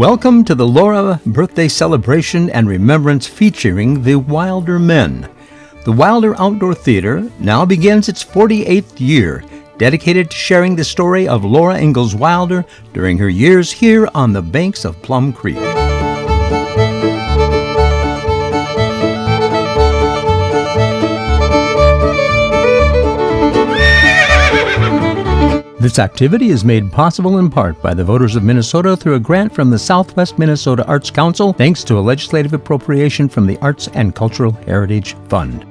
Welcome to the Laura birthday celebration and remembrance featuring the Wilder Men. The Wilder Outdoor Theater now begins its 48th year, dedicated to sharing the story of Laura Ingalls Wilder during her years here on the banks of Plum Creek. This activity is made possible in part by the voters of Minnesota through a grant from the Southwest Minnesota Arts Council, thanks to a legislative appropriation from the Arts and Cultural Heritage Fund.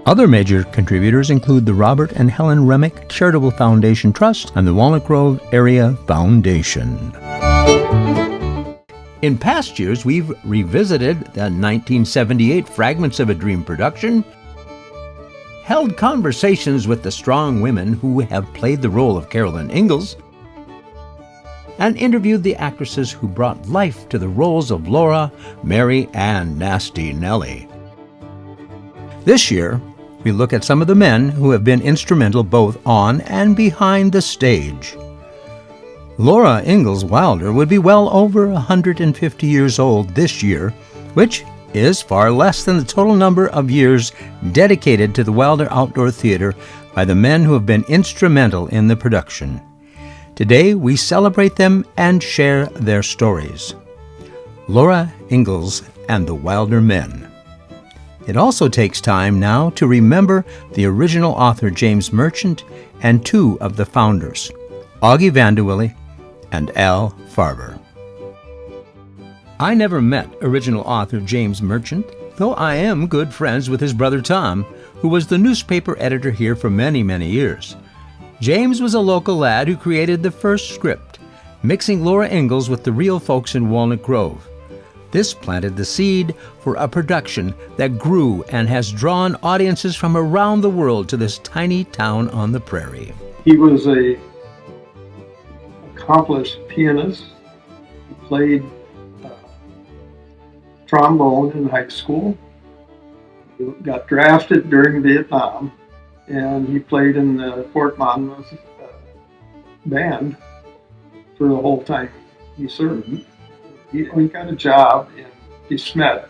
Other major contributors include the Robert and Helen Remick Charitable Foundation Trust and the Walnut Grove Area Foundation. In past years, we've revisited the 1978 Fragments of a Dream production, held conversations with the strong women who have played the role of Carolyn Ingalls, and interviewed the actresses who brought life to the roles of Laura, Mary, and Nasty Nellie. This year, we look at some of the men who have been instrumental both on and behind the stage. Laura Ingalls Wilder would be well over 150 years old this year, which is far less than the total number of years dedicated to the Wilder Outdoor Theater by the men who have been instrumental in the production. Today, we celebrate them and share their stories. Laura Ingalls and the Wilder Men. It also takes time now to remember the original author James Merchant and two of the founders, Augie Van De Wiele and Al Farber. I never met original author James Merchant, though I am good friends with his brother Tom, who was the newspaper editor here for many, many years. James was a local lad who created the first script, mixing Laura Ingalls with the real folks in Walnut Grove. This planted the seed for a production that grew and has drawn audiences from around the world to this tiny town on the prairie. He was an accomplished pianist. He played trombone in high school. He got drafted during Vietnam, and he played in the Fort Monmouth band for the whole time he served. He got a job in DeSmet,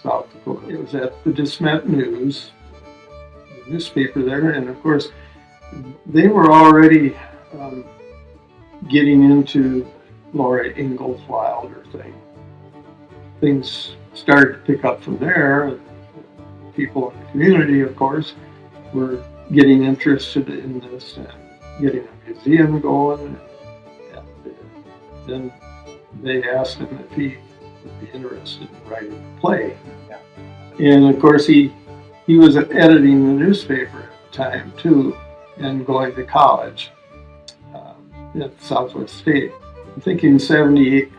South Dakota. It was at the DeSmet News, the newspaper there, and of course they were already getting into Laura Ingalls Wilder thing. Things started to pick up from there. People in the community, of course, were getting interested in this and getting a museum going. And then they asked him if he would be interested in writing a play. Yeah. And of course, he was editing the newspaper at the time too, and going to college at Southwest State. I'm thinking 78.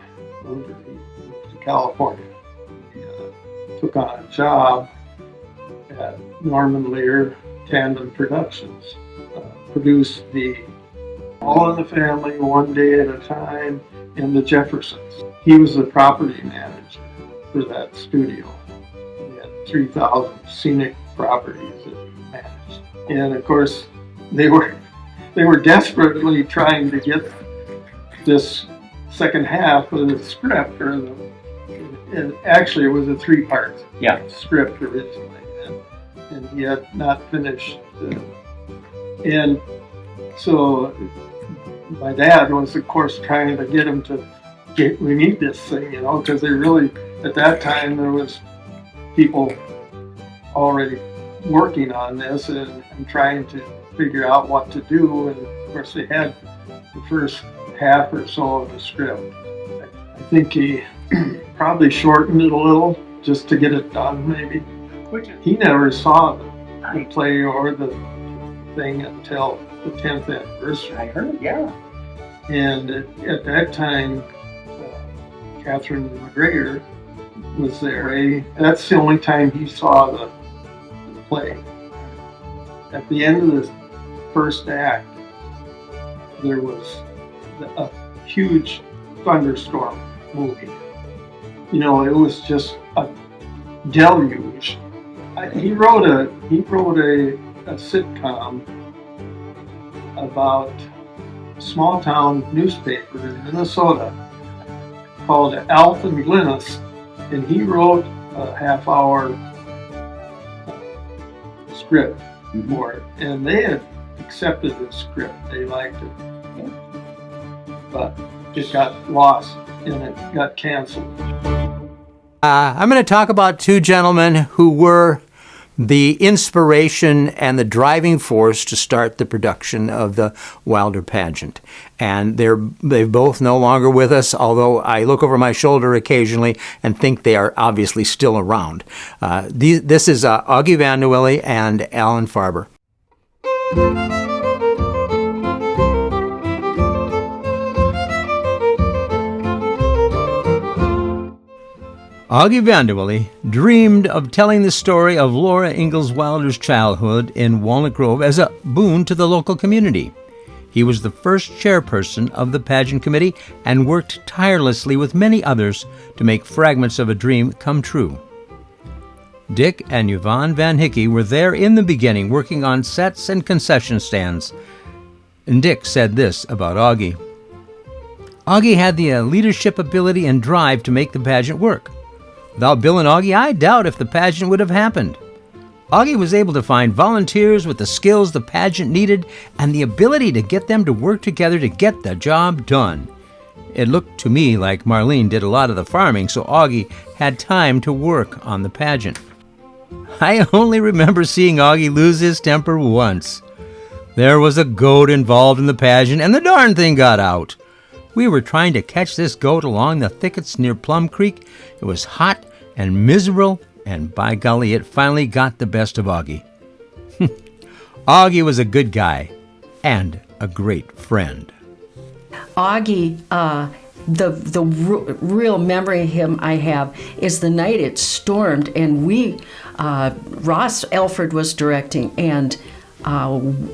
California. He took on a job at Norman Lear Tandem Productions, produced the All in the Family, One Day at a Time, and The Jeffersons. He was the property manager for that studio. He had 3,000 scenic properties that he managed. And of course, they were desperately trying to get this second half of the script, and actually it was a three-part script originally, and he had not finished. And so my dad was, of course, trying to get him to we need this thing, because they really, at that time, there was people already working on this and trying to figure out what to do. And of course, they had the first half or so of the script. I think he probably shortened it a little just to get it done, maybe. He never saw the play or the thing until the 10th anniversary. I heard, yeah. And at that time, Catherine McGregor was there. That's the only time he saw the play. At the end of the first act, there was a huge thunderstorm moving. It was just a deluge. He wrote a sitcom about a small town newspaper in Minnesota called Alvin Glynis, and he wrote a half-hour script for it, and they had accepted the script. They liked it, but it got lost and it got canceled. I'm going to talk about two gentlemen who were the inspiration and the driving force to start the production of the Wilder pageant. And they're both no longer with us, although I look over my shoulder occasionally and think they are obviously still around. This is Augie Van De Wiele and Alan Farber. Augie Van De Wiele dreamed of telling the story of Laura Ingalls Wilder's childhood in Walnut Grove as a boon to the local community. He was the first chairperson of the pageant committee and worked tirelessly with many others to make Fragments of a Dream come true. Dick and Yvonne Van Hecke were there in the beginning working on sets and concession stands. And Dick said this about Augie. Augie had the leadership ability and drive to make the pageant work. Without Bill and Augie, I doubt if the pageant would have happened. Augie was able to find volunteers with the skills the pageant needed and the ability to get them to work together to get the job done. It looked to me like Marlene did a lot of the farming, so Augie had time to work on the pageant. I only remember seeing Augie lose his temper once. There was a goat involved in the pageant, and the darn thing got out. We were trying to catch this goat along the thickets near Plum Creek. It was hot and miserable, and by golly, it finally got the best of Augie. Augie was a good guy and a great friend. Augie, the real memory of him I have is the night it stormed, and Ross Alford was directing, and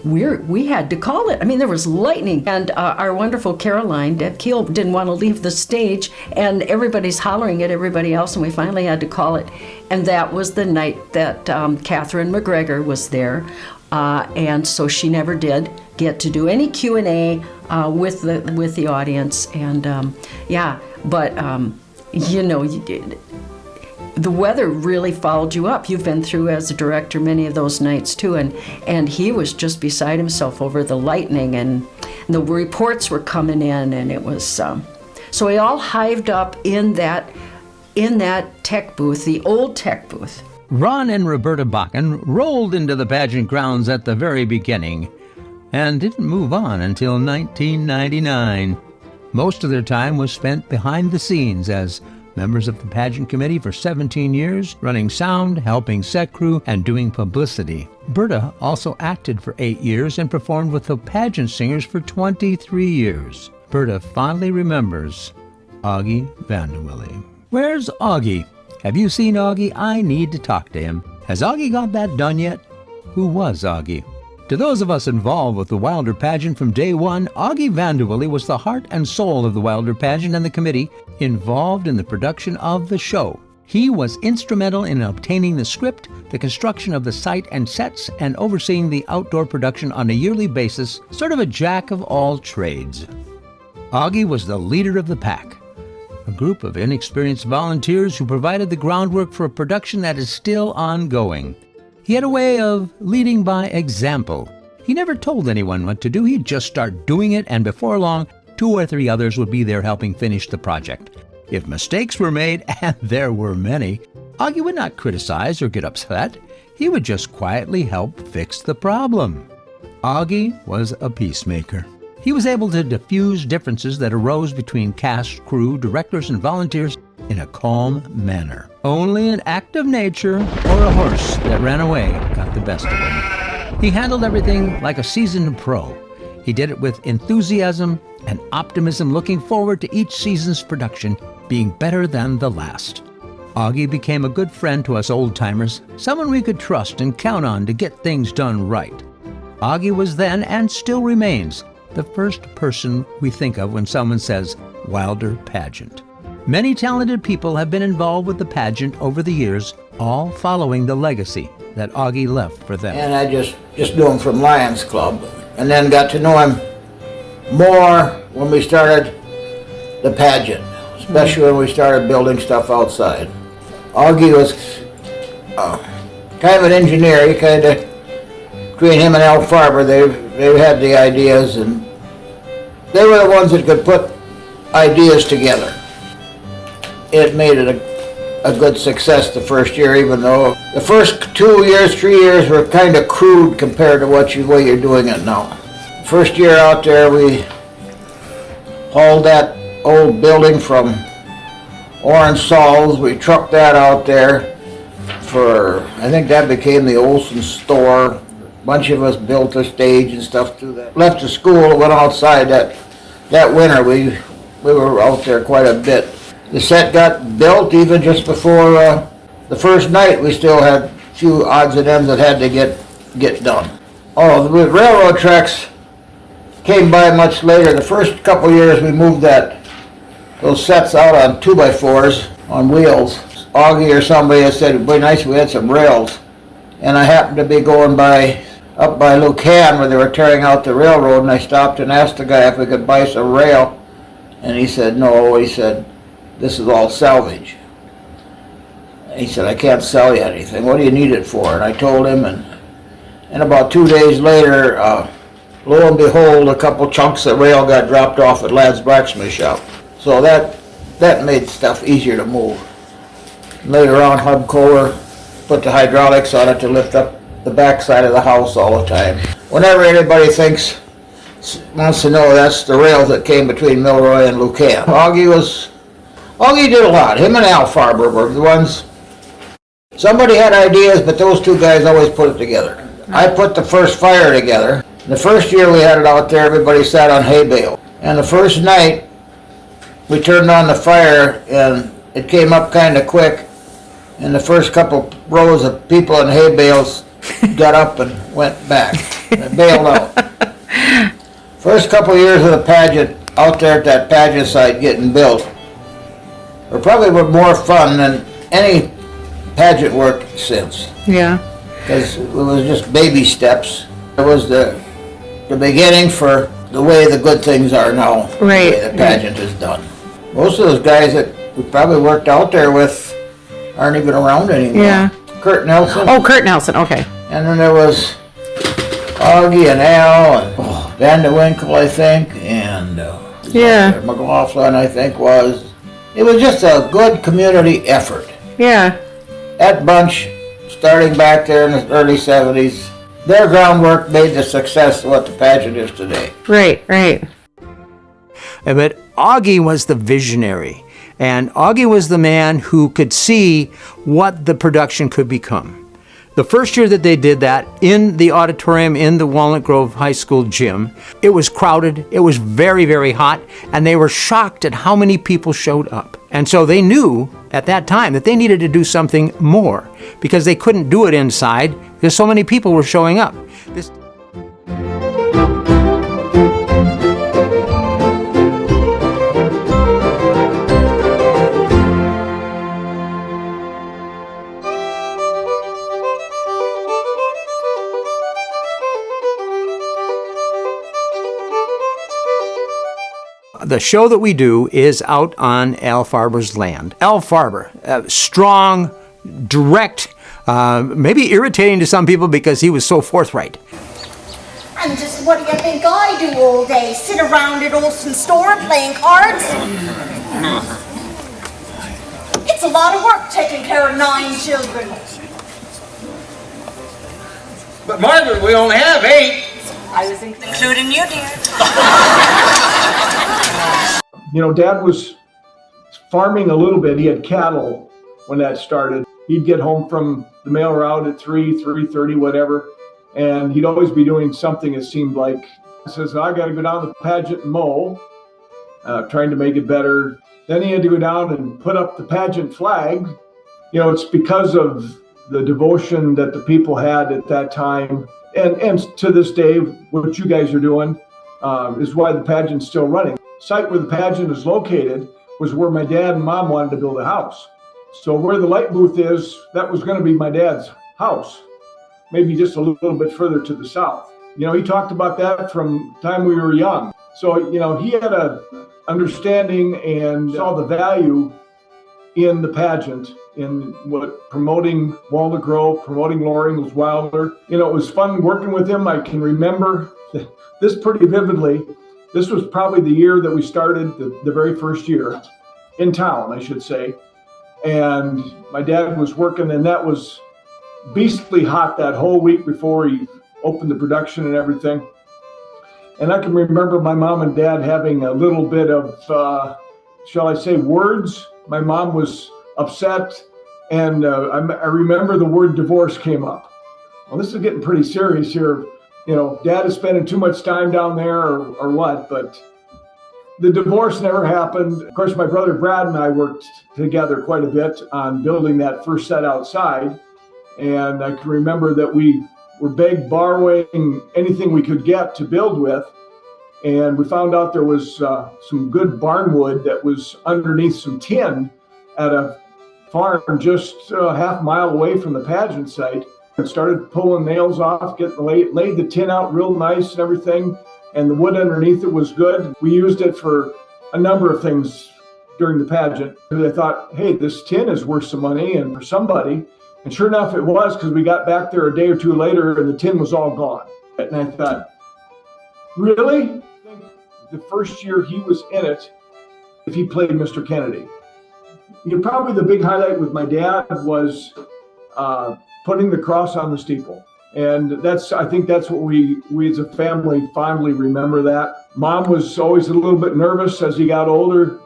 we had to call it. I mean, there was lightning, and our wonderful Caroline, Deb Keel, didn't want to leave the stage, and everybody's hollering at everybody else, and we finally had to call it. And that was the night that Catherine McGregor was there, and so she never did get to do any Q&A with the audience. And the weather really followed you up. You've been through, as a director, many of those nights too, and he was just beside himself over the lightning, and the reports were coming in, and it was so we all hived up in that tech booth, the old tech booth. Ron and Roberta Bakken rolled into the pageant grounds at the very beginning and didn't move on until 1999. Most of their time was spent behind the scenes as members of the pageant committee for 17 years, running sound, helping set crew, and doing publicity. Berta also acted for 8 years and performed with the pageant singers for 23 years. Berta fondly remembers Augie Van De Wiele. Where's Augie? Have you seen Augie? I need to talk to him. Has Augie got that done yet? Who was Augie? To those of us involved with the Wilder pageant from day one, Augie Van De Wiele was the heart and soul of the Wilder pageant and the committee involved in the production of the show. He was instrumental in obtaining the script, the construction of the site and sets, and overseeing the outdoor production on a yearly basis, sort of a jack of all trades. Augie was the leader of the pack, a group of inexperienced volunteers who provided the groundwork for a production that is still ongoing. He had a way of leading by example. He never told anyone what to do. He'd just start doing it, and before long, 2 or 3 others would be there helping finish the project. If mistakes were made, and there were many, Augie would not criticize or get upset. He would just quietly help fix the problem. Augie was a peacemaker. He was able to diffuse differences that arose between cast, crew, directors, and volunteers in a calm manner. Only an act of nature or a horse that ran away got the best of him. He handled everything like a seasoned pro. He did it with enthusiasm and optimism, looking forward to each season's production being better than the last. Augie became a good friend to us old-timers, someone we could trust and count on to get things done right. Augie was then, and still remains, the first person we think of when someone says Wilder Pageant. Many talented people have been involved with the pageant over the years, all following the legacy that Augie left for them. And I just knew him from Lions Club, and then got to know him more when we started the pageant. especially when we started building stuff outside. Augie was kind of an engineer. He kind of, between him and Al Farber, they had the ideas, and they were the ones that could put ideas together. It made it a good success the first year, even though the first 2 years, 3 years were kind of crude compared to way you're doing it now. First year out there, we hauled that old building from Orange Salls. We trucked that out there for, I think that became the Olson store. A bunch of us built a stage and stuff through that. Left the school, went outside that winter. We were out there quite a bit. The set got built even just before the first night. We still had a few odds and ends that had to get done. Oh, the railroad tracks came by much later. The first couple years we moved those sets out on 2x4s on wheels. Augie or somebody had said it'd be nice if we had some rails. And I happened to be going up by Lucan where they were tearing out the railroad, and I stopped and asked the guy if we could buy some rail. And he said, no. He said, this is all salvage. He said, I can't sell you anything. What do you need it for? And I told him, and about 2 days later, lo and behold, a couple chunks of rail got dropped off at Ladd's blacksmith shop. So that made stuff easier to move. Later on, Hub Kohler put the hydraulics on it to lift up the back side of the house all the time. Whenever anybody wants to know, that's the rails that came between Milroy and Lucan. Augie did a lot. Him and Al Farber were the ones. Somebody had ideas, but those two guys always put it together. I put the first fire together. The first year we had it out there, everybody sat on hay bale. And the first night, we turned on the fire, and it came up kind of quick. And the first couple rows of people in hay bales got up and went back and bailed out. First couple years of the pageant, out there at that pageant site getting built, were probably more fun than any pageant work since. Yeah. Because it was just baby steps. It was the beginning for the way the good things are now. Right. The way the pageant is done. Most of those guys that we probably worked out there with aren't even around anymore. Yeah. Kurt Nelson. Oh, Kurt Nelson, okay. And then there was Augie and Al and Van De Wiele, I think, and Yeah. McLaughlin, I think, was. It was just a good community effort. Yeah. That bunch, starting back there in the early 70s, their groundwork made the success of what the pageant is today. Right, right. But Augie was the visionary, and Augie was the man who could see what the production could become. The first year that they did that in the auditorium in the Walnut Grove High School gym, it was crowded, it was very, very hot, and they were shocked at how many people showed up. And so they knew at that time that they needed to do something more because they couldn't do it inside because so many people were showing up. The show that we do is out on Al Farber's land. Al Farber, strong, direct, maybe irritating to some people because he was so forthright. And just what do you think I do all day? Sit around at Olson's store playing cards? It's a lot of work taking care of 9 children. But Margaret, we only have 8. I was including you, dear. You know, Dad was farming a little bit. He had cattle when that started. He'd get home from the mail route at 3:30, whatever, and he'd always be doing something, it seemed like. He says, I got to go down to the pageant and mow, trying to make it better. Then he had to go down and put up the pageant flag. You know, it's because of the devotion that the people had at that time. And to this day, what you guys are doing is why the pageant's still running. The site where the pageant is located was where my dad and mom wanted to build a house. So where the light booth is, that was going to be my dad's house, maybe just a little bit further to the south. You know, he talked about that from the time we were young. So, you know, he had a understanding and saw the value in the pageant, in what promoting Walter Grove, promoting Laura Ingalls Wilder. You know, it was fun working with him. I can remember this pretty vividly. This was probably the year that we started, the very first year, in town, I should say. And my dad was working, and that was beastly hot that whole week before he opened the production and everything. And I can remember my mom and dad having a little bit of, shall I say, words. My mom was upset, and I remember the word divorce came up. Well, this is getting pretty serious here. You know, Dad is spending too much time down there or what, but the divorce never happened. Of course, my brother Brad and I worked together quite a bit on building that first set outside. And I can remember that we were begged, borrowing anything we could get to build with. And we found out there was some good barnwood that was underneath some tin at a farm just half mile away from the pageant site. And started pulling nails off, laid the tin out real nice and everything. And the wood underneath it was good. We used it for a number of things during the pageant. Because I thought, hey, this tin is worth some money and for somebody. And sure enough, it was, because we got back there a day or two later and the tin was all gone. And I thought, really? The first year he was in it, if he played Mr. Kennedy. You know, probably the big highlight with my dad was putting the cross on the steeple. And I think that's what we as a family fondly remember that. Mom was always a little bit nervous as he got older,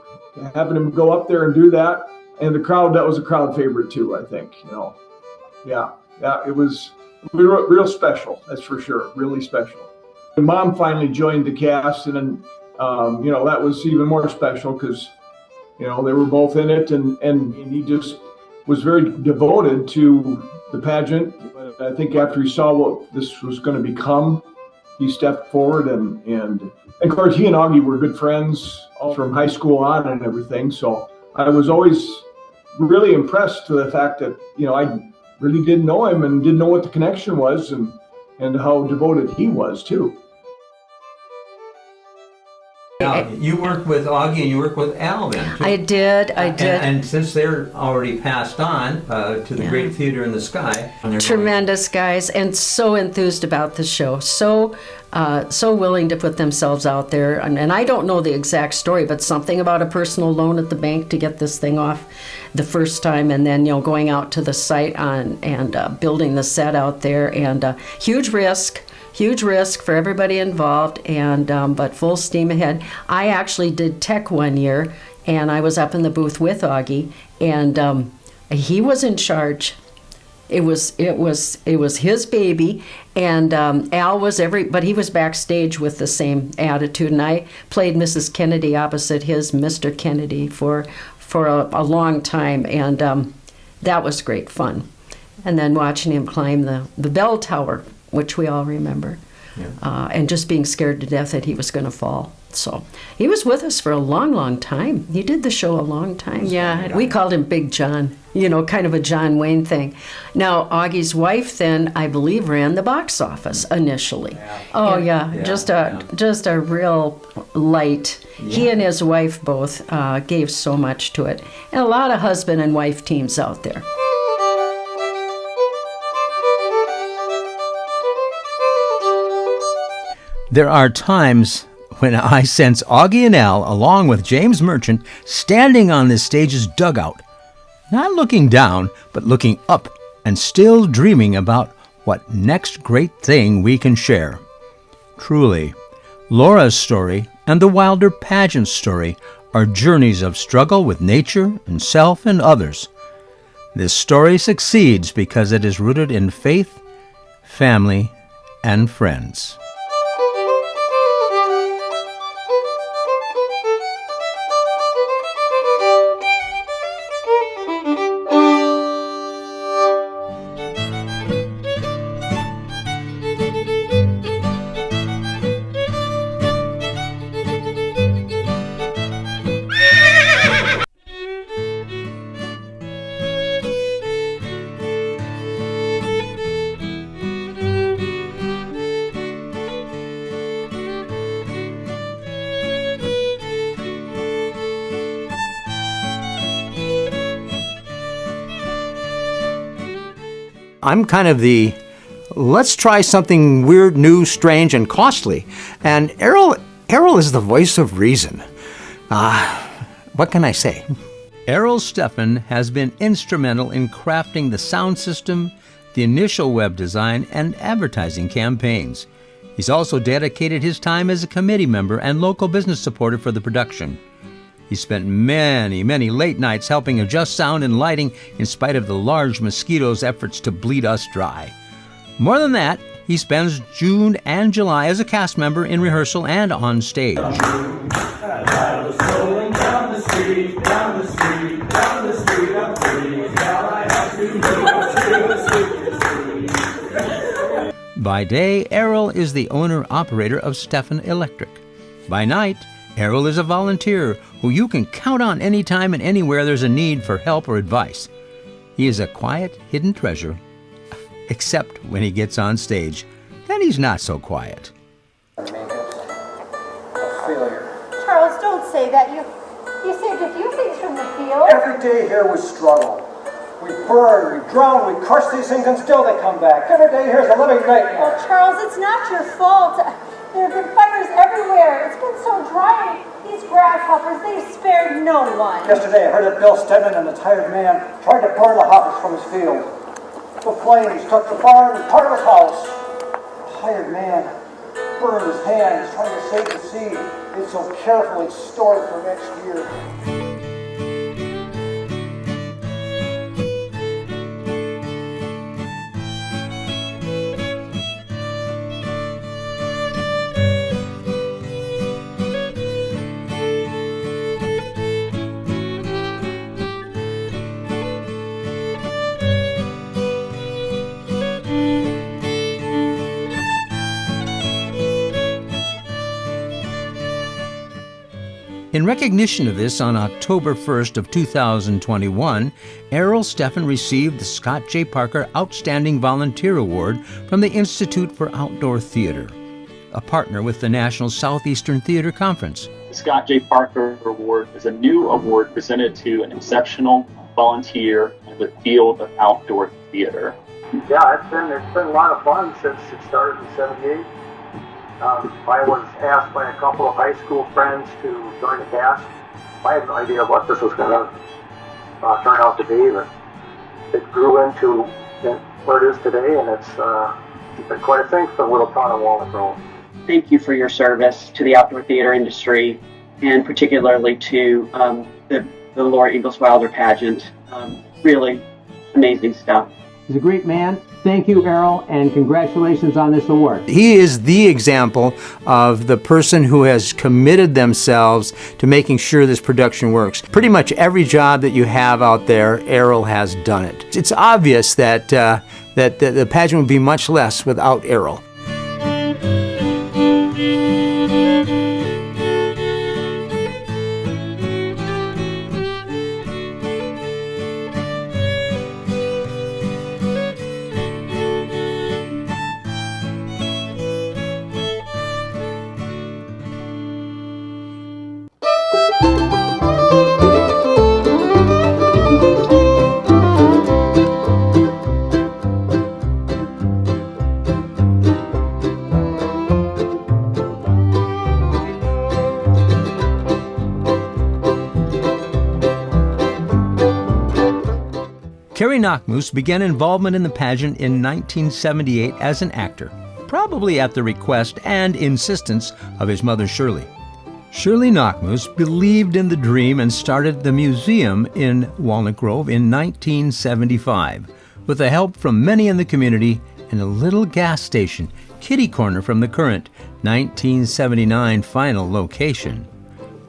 having him go up there and do that. And the crowd, that was a crowd favorite too, I think, you know. Yeah, it was real special, that's for sure, really special. And Mom finally joined the cast, and then, you know, that was even more special because, you know, they were both in it, and he just was very devoted to the pageant. But I think after he saw what this was going to become, he stepped forward, and of course he and Augie were good friends all from high school on and everything. So I was always really impressed with the fact that, you know, I really didn't know him and didn't know what the connection was, and how devoted he was too. Now, you worked with Augie and you worked with Al then, too. I did. And since they're already passed on to the Great Theater in the Sky. Tremendous guys, and so enthused about the show. So willing to put themselves out there. And I don't know the exact story, but something about a personal loan at the bank to get this thing off the first time, and then, you know, going out to the site and building the set out there, and huge risk for everybody involved, and but full steam ahead. I actually did tech one year, and I was up in the booth with Augie, and he was in charge. It was his baby, and Al was but he was backstage with the same attitude, and I played Mrs. Kennedy opposite his Mr. Kennedy for a long time, and that was great fun. And then watching him climb the bell tower, which we all remember, and just being scared to death that he was going to fall. So he was with us for a long, long time. He did the show a long time. Yeah, we called him Big John, you know, kind of a John Wayne thing. Now, Augie's wife then, I believe, ran the box office initially. Just a real light. Yeah. He and his wife both gave so much to it. And a lot of husband and wife teams out there. There are times when I sense Augie and Al, along with James Merchant, standing on this stage's dugout, not looking down, but looking up and still dreaming about what next great thing we can share. Truly, Laura's story and the Wilder pageant story are journeys of struggle with nature and self and others. This story succeeds because it is rooted in faith, family, and friends. I'm kind of the, let's try something weird, new, strange, and costly. And Errol is the voice of reason. What can I say? Errol Steffen has been instrumental in crafting the sound system, the initial web design, and advertising campaigns. He's also dedicated his time as a committee member and local business supporter for the production. He spent many, many late nights helping adjust sound and lighting in spite of the large mosquitoes' efforts to bleed us dry. More than that, he spends June and July as a cast member in rehearsal and on stage. By day, Errol is the owner-operator of Steffen Electric. By night, Errol is a volunteer who you can count on anytime and anywhere there's a need for help or advice. He is a quiet, hidden treasure, except when he gets on stage. Then he's not so quiet. Charles, don't say that. You saved a few things from the field. Every day here was struggle. We burn, we drown, we crush these things, and still they come back. Every day here is a living nightmare. Well, Charles, it's not your fault. There have been fires everywhere. It's been so dry. These grasshoppers, they've spared no one. Yesterday I heard that Bill Stedman and a tired man tried to burn the hoppers from his field. The flames took the barn and part of his house. The hired man burned his hands trying to save the seed. It's so carefully stored for next year. In recognition of this, on October 1st of 2021, Errol Steffen received the Scott J. Parker Outstanding Volunteer Award from the Institute for Outdoor Theater, a partner with the National Southeastern Theater Conference. The Scott J. Parker Award is a new award presented to an exceptional volunteer in the field of outdoor theater. Yeah, it's been a lot of fun since it started in '78. I was asked by a couple of high school friends to join the cast. I had no idea what this was going to turn out to be, but it grew into what it is today, and it's been quite a thing for the little town of Walnut Grove. Thank you for your service to the outdoor theater industry, and particularly to the Laura Ingalls Wilder pageant. Really amazing stuff. He's a great man. Thank you, Errol, and congratulations on this award. He is the example of the person who has committed themselves to making sure this production works. Pretty much every job that you have out there, Errol has done it. It's obvious that the pageant would be much less without Errol. Kerry Knakmuhs began involvement in the pageant in 1978 as an actor, probably at the request and insistence of his mother Shirley. Shirley Knakmuhs believed in the dream and started the museum in Walnut Grove in 1975, with the help from many in the community and a little gas station, kitty corner from the current 1979 final location.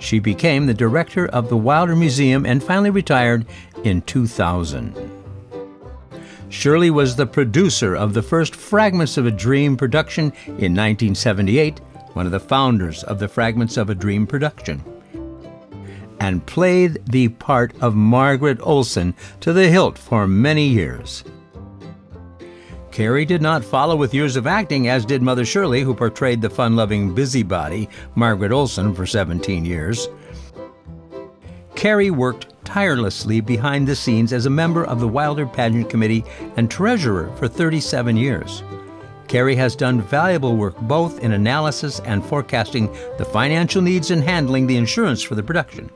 She became the director of the Wilder Museum and finally retired in 2000. Shirley was the producer of the first Fragments of a Dream production in 1978, one of the founders of the Fragments of a Dream production, and played the part of Margaret Olson to the hilt for many years. Kerry did not follow with years of acting, as did Mother Shirley, who portrayed the fun-loving busybody Margaret Olson for 17 years. Kerry worked tirelessly behind the scenes as a member of the Wilder Pageant Committee and treasurer for 37 years. Kerry has done valuable work both in analysis and forecasting the financial needs and handling the insurance for the production.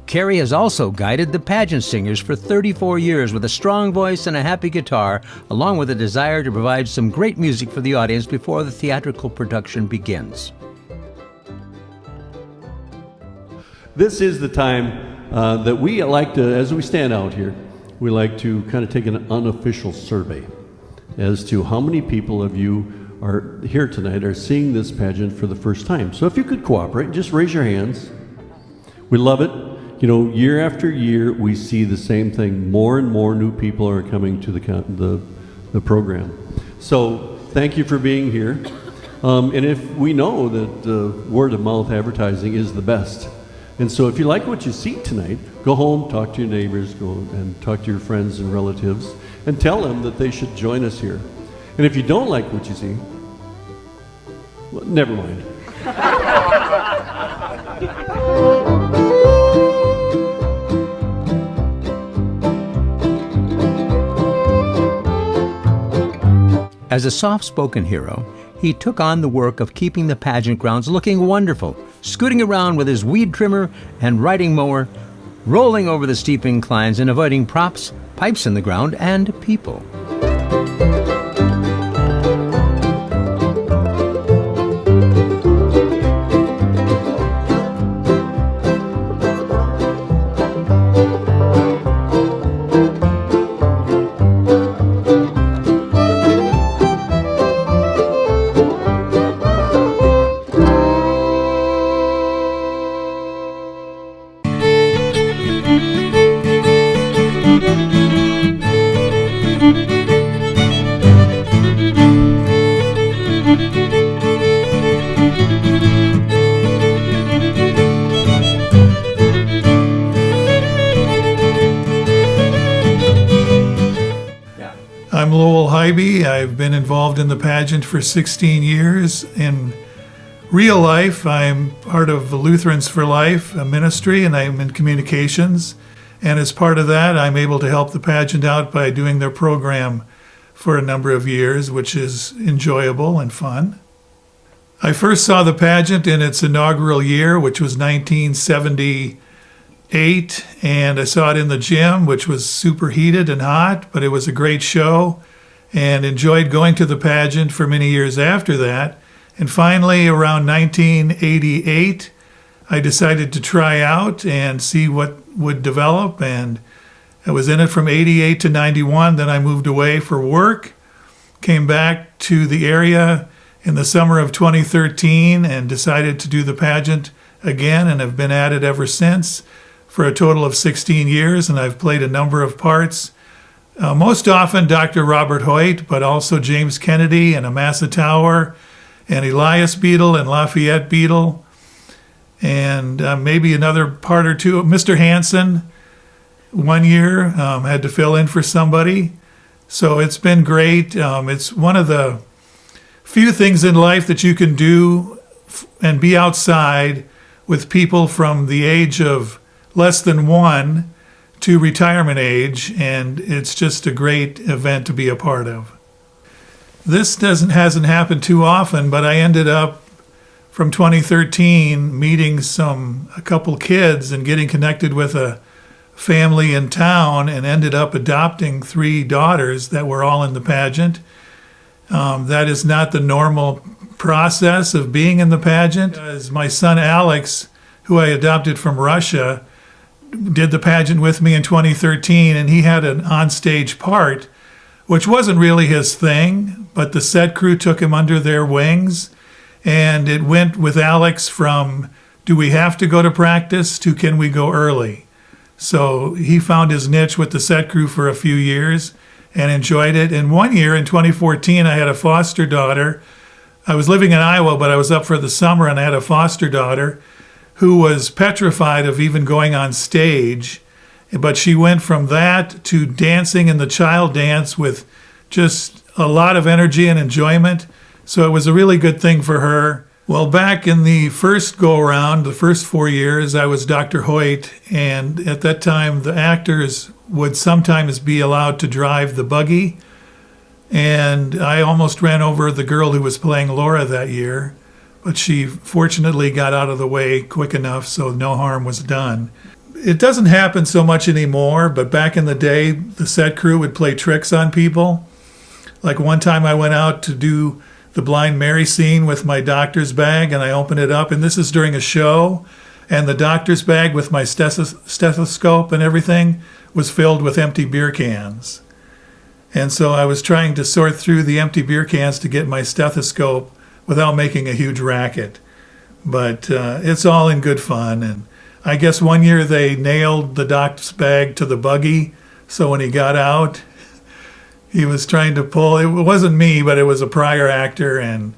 Kerry has also guided the pageant singers for 34 years with a strong voice and a happy guitar, along with a desire to provide some great music for the audience before the theatrical production begins. This is the time that we like to, as we stand out here, we like to kind of take an unofficial survey as to how many people of you are here tonight are seeing this pageant for the first time. So if you could cooperate, just raise your hands. We love it. You know, year after year, we see the same thing. More and more new people are coming to the program. So thank you for being here. And if we know that word of mouth advertising is the best. And so if you like what you see tonight, go home, talk to your neighbors, go and talk to your friends and relatives, and tell them that they should join us here. And if you don't like what you see, well, never mind. As a soft-spoken hero, he took on the work of keeping the pageant grounds looking wonderful, scooting around with his weed trimmer and riding mower, rolling over the steep inclines and avoiding props, pipes in the ground, and people. I'm Lowell Highby. I've been involved in the pageant for 16 years. In real life, I'm part of Lutherans for Life, a ministry, and I'm in communications. And as part of that, I'm able to help the pageant out by doing their program for a number of years, which is enjoyable and fun. I first saw the pageant in its inaugural year, which was 1978, and I saw it in the gym, which was super heated and hot, but it was a great show, and enjoyed going to the pageant for many years after that. And finally, around 1988, I decided to try out and see what would develop, and I was in it from 88 to 91. Then I moved away for work, came back to the area in the summer of 2013 and decided to do the pageant again, and have been at it ever since for a total of 16 years, and I've played a number of parts. Most often Dr. Robert Hoyt, but also James Kennedy and Amasa Tower and Elias Beadle and Lafayette Beadle, and maybe another part or two. Mr. Hansen, one year, had to fill in for somebody. So it's been great. It's one of the few things in life that you can do and be outside with people from the age of less than 1 to retirement age, and it's just a great event to be a part of. This hasn't happened too often, but I ended up from 2013 meeting a couple kids and getting connected with a family in town, and ended up adopting 3 daughters that were all in the pageant. That is not the normal process of being in the pageant. As my son Alex, who I adopted from Russia, did the pageant with me in 2013, and he had an onstage part, which wasn't really his thing, but the set crew took him under their wings, and it went with Alex from, do we have to go to practice, to can we go early? So he found his niche with the set crew for a few years and enjoyed it. And one year in 2014, I had a foster daughter. I was living in Iowa, but I was up for the summer, and I had a foster daughter who was petrified of even going on stage. But she went from that to dancing in the child dance with just a lot of energy and enjoyment. So it was a really good thing for her. Well, back in the first go-around, the first 4 years, I was Dr. Hoyt, and at that time, the actors would sometimes be allowed to drive the buggy, and I almost ran over the girl who was playing Laura that year, but she fortunately got out of the way quick enough so no harm was done. It doesn't happen so much anymore, but back in the day, the set crew would play tricks on people. Like one time I went out to do the Blind Mary scene with my doctor's bag, and I opened it up, and this is during a show, and the doctor's bag with my stethoscope and everything was filled with empty beer cans. And so I was trying to sort through the empty beer cans to get my stethoscope without making a huge racket. But it's all in good fun. And I guess one year they nailed the doc's bag to the buggy, so when he got out, he was trying to pull. It wasn't me, but it was a prior actor, and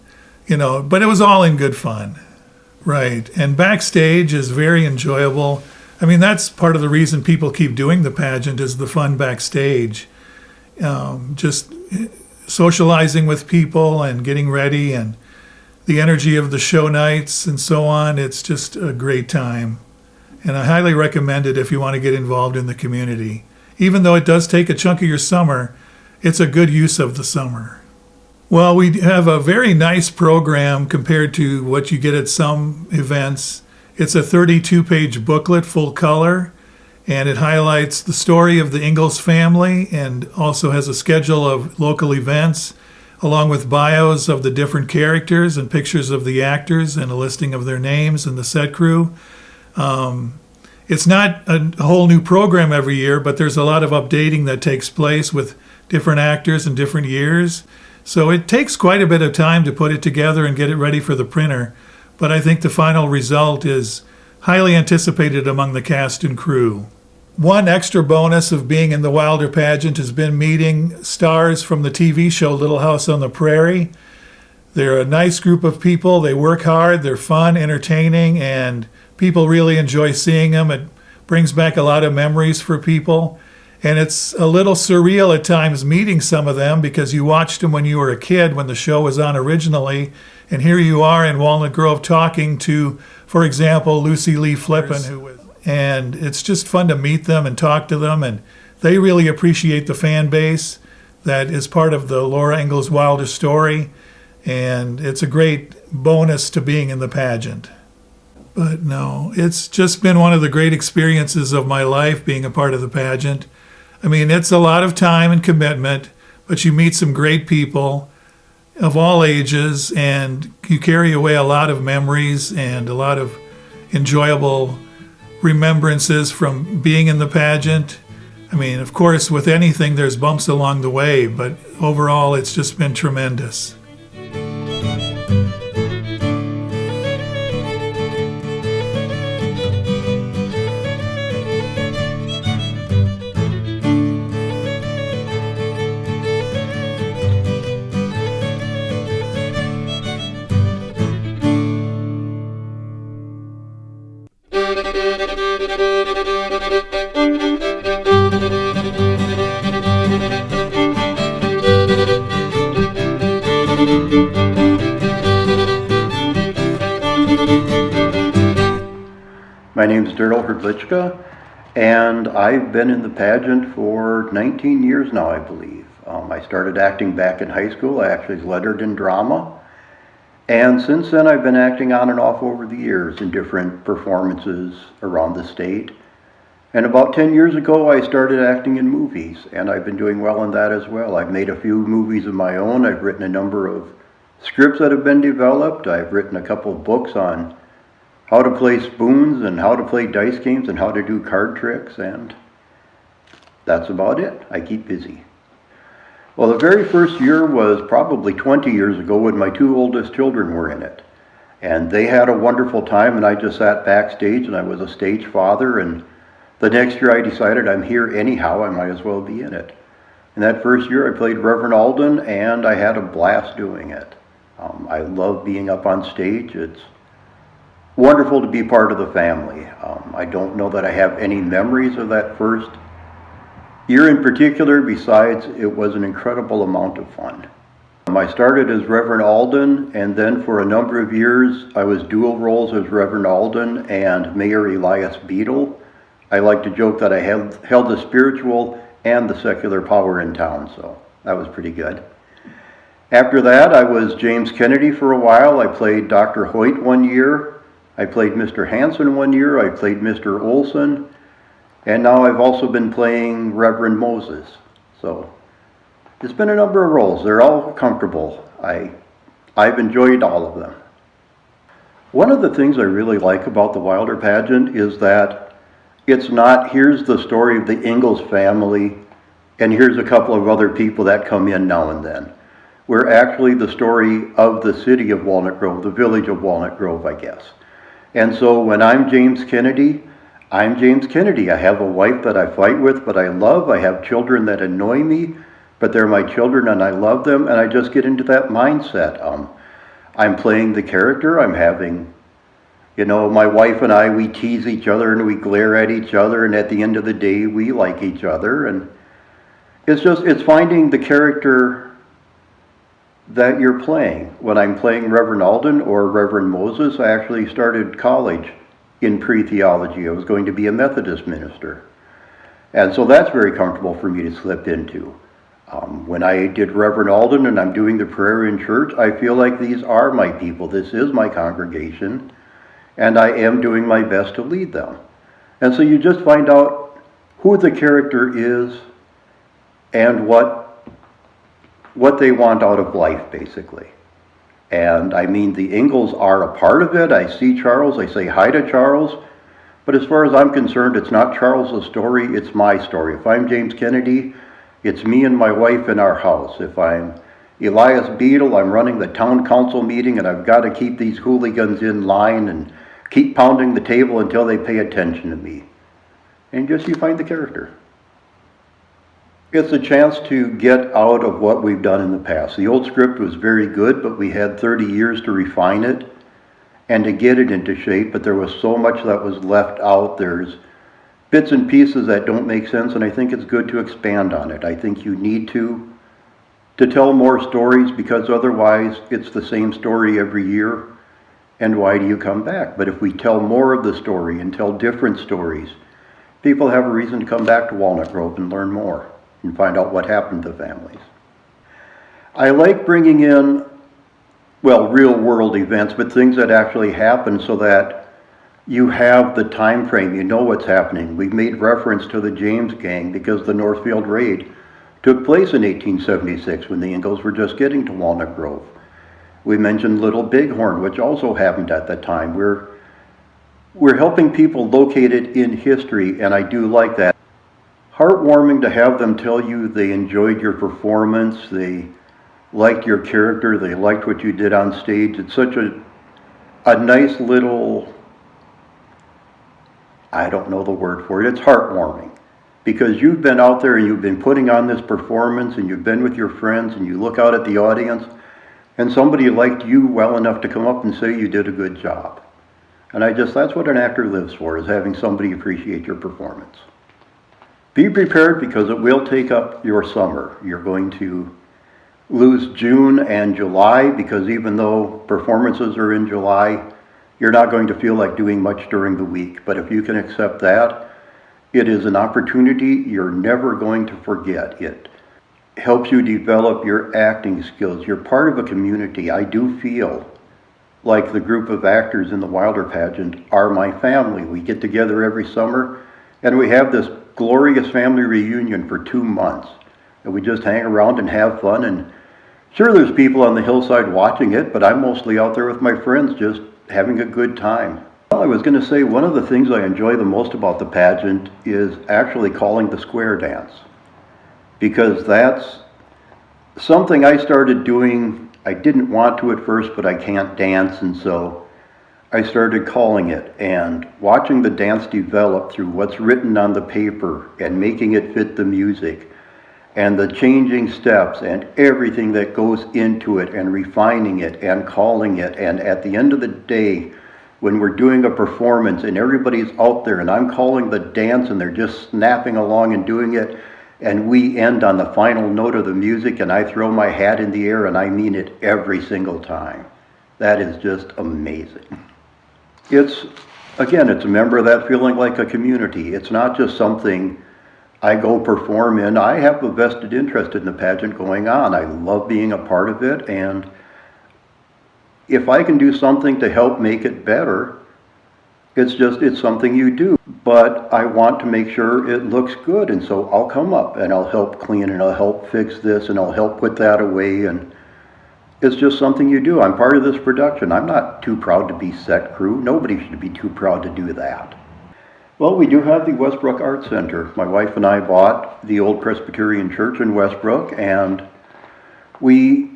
but it was all in good fun. Right. And backstage is very enjoyable. I mean, that's part of the reason people keep doing the pageant, is the fun backstage. Just socializing with people and getting ready, and the energy of the show nights and so on. It's just a great time. And I highly recommend it if you want to get involved in the community. Even though it does take a chunk of your summer, it's a good use of the summer. Well, we have a very nice program compared to what you get at some events. It's a 32-page booklet, full color, and it highlights the story of the Ingalls family and also has a schedule of local events, along with bios of the different characters and pictures of the actors and a listing of their names and the set crew. It's not a whole new program every year, but there's a lot of updating that takes place with different actors in different years. So it takes quite a bit of time to put it together and get it ready for the printer. But I think the final result is highly anticipated among the cast and crew. One extra bonus of being in the Wilder pageant has been meeting stars from the TV show Little House on the Prairie. They're a nice group of people. They work hard. They're fun, entertaining, and people really enjoy seeing them. It brings back a lot of memories for people. And it's a little surreal at times meeting some of them, because you watched them when you were a kid, when the show was on originally, and here you are in Walnut Grove talking to, for example, Lucy Lee Flippin, and it's just fun to meet them and talk to them, and they really appreciate the fan base that is part of the Laura Ingalls Wilder story, and it's a great bonus to being in the pageant. But no, it's just been one of the great experiences of my life being a part of the pageant. I mean, it's a lot of time and commitment, but you meet some great people of all ages, and you carry away a lot of memories and a lot of enjoyable remembrances from being in the pageant. I mean, of course, with anything, there's bumps along the way, but overall, it's just been tremendous. My name's Daryl Hrdlicka, and I've been in the pageant for 19 years now, I believe. I started acting back in high school. I actually was lettered in drama. And since then, I've been acting on and off over the years in different performances around the state. And about 10 years ago, I started acting in movies, and I've been doing well in that as well. I've made a few movies of my own. I've written a number of scripts that have been developed. I've written a couple of books on how to play spoons and how to play dice games and how to do card tricks, and that's about it. I keep busy. Well, the very first year was probably 20 years ago when my two oldest children were in it. And they had a wonderful time, and I just sat backstage, and I was a stage father, and the next year I decided I'm here anyhow, I might as well be in it. And that first year I played Reverend Alden, and I had a blast doing it. I love being up on stage. It's wonderful to be part of the family. I don't know that I have any memories of that first year in particular, besides, it was an incredible amount of fun. I started as Reverend Alden, and then for a number of years, I was dual roles as Reverend Alden and Mayor Elias Beadle. I like to joke that I held the spiritual and the secular power in town, so that was pretty good. After that, I was James Kennedy for a while. I played Dr. Hoyt one year. I played Mr. Hanson one year. I played Mr. Olson. And now I've also been playing Reverend Moses. So it's been a number of roles. They're all comfortable. I've enjoyed all of them. One of the things I really like about the Wilder pageant is that it's not, here's the story of the Ingalls family, and here's a couple of other people that come in now and then. We're actually the story of the city of Walnut Grove, the village of Walnut Grove, I guess. And so when I'm James Kennedy, I'm James Kennedy. I have a wife that I fight with, but I love. I have children that annoy me, but they're my children and I love them, and I just get into that mindset. I'm playing the character. I'm having, you know, my wife and I, we tease each other and we glare at each other, and at the end of the day, we like each other. And it's finding the character that you're playing. When I'm playing Reverend Alden or Reverend Moses, I actually started college in pre-theology. I was going to be a Methodist minister. And so that's very comfortable for me to slip into. When I did Reverend Alden and I'm doing the prayer in church, I feel like these are my people. This is my congregation, and I am doing my best to lead them. And so you just find out who the character is and what they want out of life, basically. And I mean, the Ingalls are a part of it. I see Charles, I say hi to Charles. But as far as I'm concerned, it's not Charles' story, it's my story. If I'm James Kennedy, it's me and my wife in our house. If I'm Elias Beadle, I'm running the town council meeting and I've got to keep these hooligans in line and keep pounding the table until they pay attention to me. And just you find the character. It's a chance to get out of what we've done in the past. The old script was very good, but we had 30 years to refine it and to get it into shape, but there was so much that was left out. There's bits and pieces that don't make sense, and I think it's good to expand on it. I think you need to tell more stories, because otherwise it's the same story every year, and why do you come back? But if we tell more of the story and tell different stories, people have a reason to come back to Walnut Grove and learn more and find out what happened to families. I like bringing in, well, real world events, but things that actually happen so that you have the time frame, you know what's happening. We've made reference to the James Gang because the Northfield Raid took place in 1876 when the Ingalls were just getting to Walnut Grove. We mentioned Little Bighorn, which also happened at that time. We're helping people locate it in history, and I do like that. Heartwarming to have them tell you they enjoyed your performance, they liked your character, they liked what you did on stage. It's such a nice little, I don't know the word for it, it's heartwarming. Because you've been out there and you've been putting on this performance and you've been with your friends and you look out at the audience and somebody liked you well enough to come up and say you did a good job. And that's what an actor lives for, is having somebody appreciate your performance. Be prepared, because it will take up your summer. You're going to lose June and July, because even though performances are in July, you're not going to feel like doing much during the week. But if you can accept that, it is an opportunity you're never going to forget. It helps you develop your acting skills. You're part of a community. I do feel like the group of actors in the Wilder pageant are my family. We get together every summer and we have this glorious family reunion for 2 months. And we just hang around and have fun. And sure, there's people on the hillside watching it, but I'm mostly out there with my friends just having a good time. Well, I was going to say, one of the things I enjoy the most about the pageant is actually calling the square dance. Because that's something I started doing. I didn't want to at first, but I can't dance, and so I started calling it and watching the dance develop through what's written on the paper and making it fit the music and the changing steps and everything that goes into it and refining it and calling it. And at the end of the day, when we're doing a performance and everybody's out there and I'm calling the dance and they're just snapping along and doing it, and we end on the final note of the music, and I throw my hat in the air, and I mean it every single time. That is just amazing. It's a member of that feeling like a community. It's not just something I go perform in. I have a vested interest in the pageant going on. I love being a part of it, and if I can do something to help make it better, it's something you do. But I want to make sure it looks good, and so I'll come up and I'll help clean and I'll help fix this and I'll help put that away, and it's just something you do. I'm part of this production. I'm not too proud to be set crew. Nobody should be too proud to do that. Well, we do have the Westbrook Art Center. My wife and I bought the old Presbyterian Church in Westbrook, and we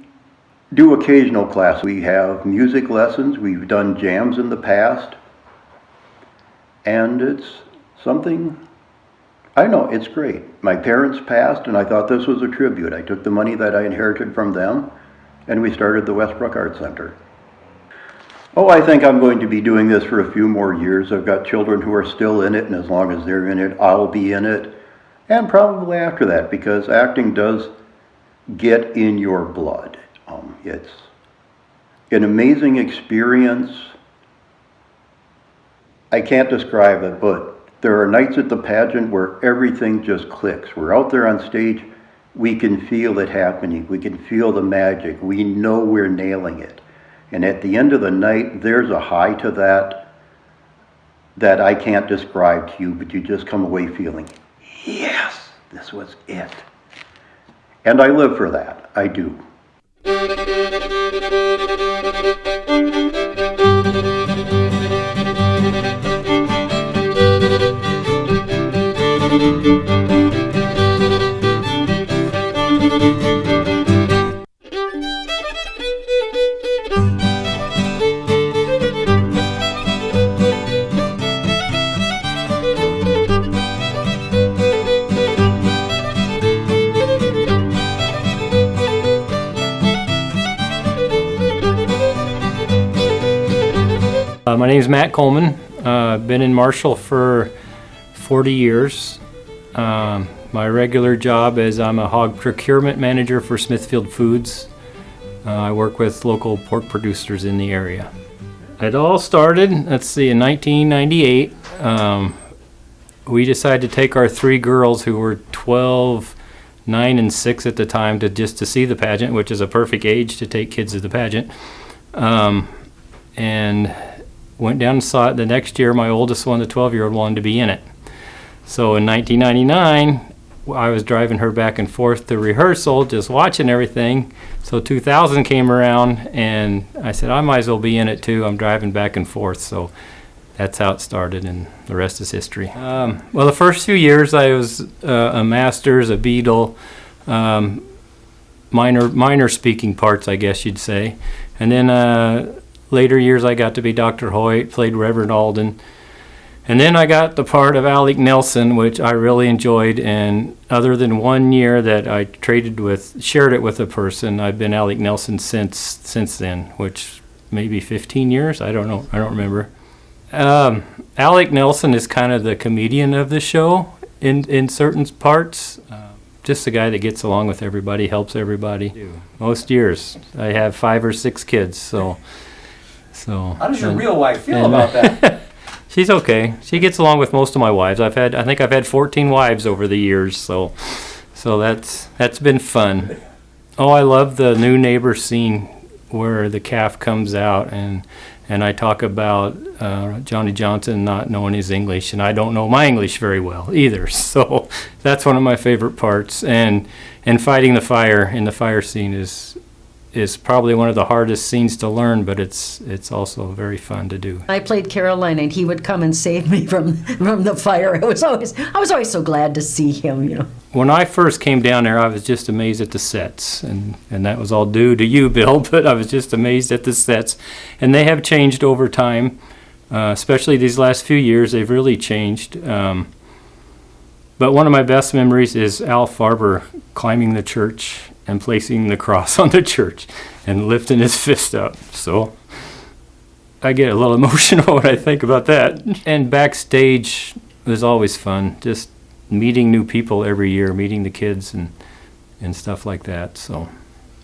do occasional classes. We have music lessons. We've done jams in the past. And it's something, I know, it's great. My parents passed, and I thought this was a tribute. I took the money that I inherited from them, and we started the Westbrook Art Center. Oh, I think I'm going to be doing this for a few more years. I've got children who are still in it, and as long as they're in it, I'll be in it. And probably after that, because acting does get in your blood. It's an amazing experience. I can't describe it, but there are nights at the pageant where everything just clicks. We're out there on stage, we can feel it happening. We can feel the magic. We know we're nailing it. And at the end of the night, there's a high to that I can't describe to you, but you just come away feeling, yes, this was it. And I live for that. I do. My name is Matt Coleman. I've been in Marshall for 40 years. My regular job is I'm a hog procurement manager for Smithfield Foods. I work with local pork producers in the area. It all started, in 1998. We decided to take our three girls who were 12, 9, and 6 at the time to see the pageant, which is a perfect age to take kids to the pageant. And went down and saw it. The next year, my oldest one, the 12-year-old, wanted to be in it. So in 1999, I was driving her back and forth to rehearsal, just watching everything. So 2000 came around, and I said, I might as well be in it too. I'm driving back and forth. So that's how it started, and the rest is history. Well, the first few years, I was a Masters, a Beadle, minor speaking parts, I guess you'd say. And then later years, I got to be Dr. Hoyt, played Reverend Alden. And then I got the part of Eleck Nelson, which I really enjoyed. And other than 1 year that I shared it with a person, I've been Eleck Nelson since then, which maybe 15 years. I don't know. I don't remember. Eleck Nelson is kind of the comedian of the show in certain parts. Just the guy that gets along with everybody, helps everybody. Most years, I have 5 or 6 kids, so. How does your real wife feel about that? She's okay. She gets along with most of my wives. I think I've had 14 wives over the years, so that's been fun. Oh, I love the new neighbor scene where the calf comes out and I talk about Johnny Johnson not knowing his English, and I don't know my English very well either. So that's one of my favorite parts. And fighting the fire in the fire scene is probably one of the hardest scenes to learn, but it's also very fun to do. I played Caroline, and he would come and save me from the fire. I was always so glad to see him, you know. When I first came down there, I was just amazed at the sets, and that was all due to you, Bill, but I was just amazed at the sets. And they have changed over time, especially these last few years. They've really changed. But one of my best memories is Al Farber climbing the church and placing the cross on the church and lifting his fist up. So I get a little emotional when I think about that. And backstage was always fun. Just meeting new people every year, meeting the kids and stuff like that. So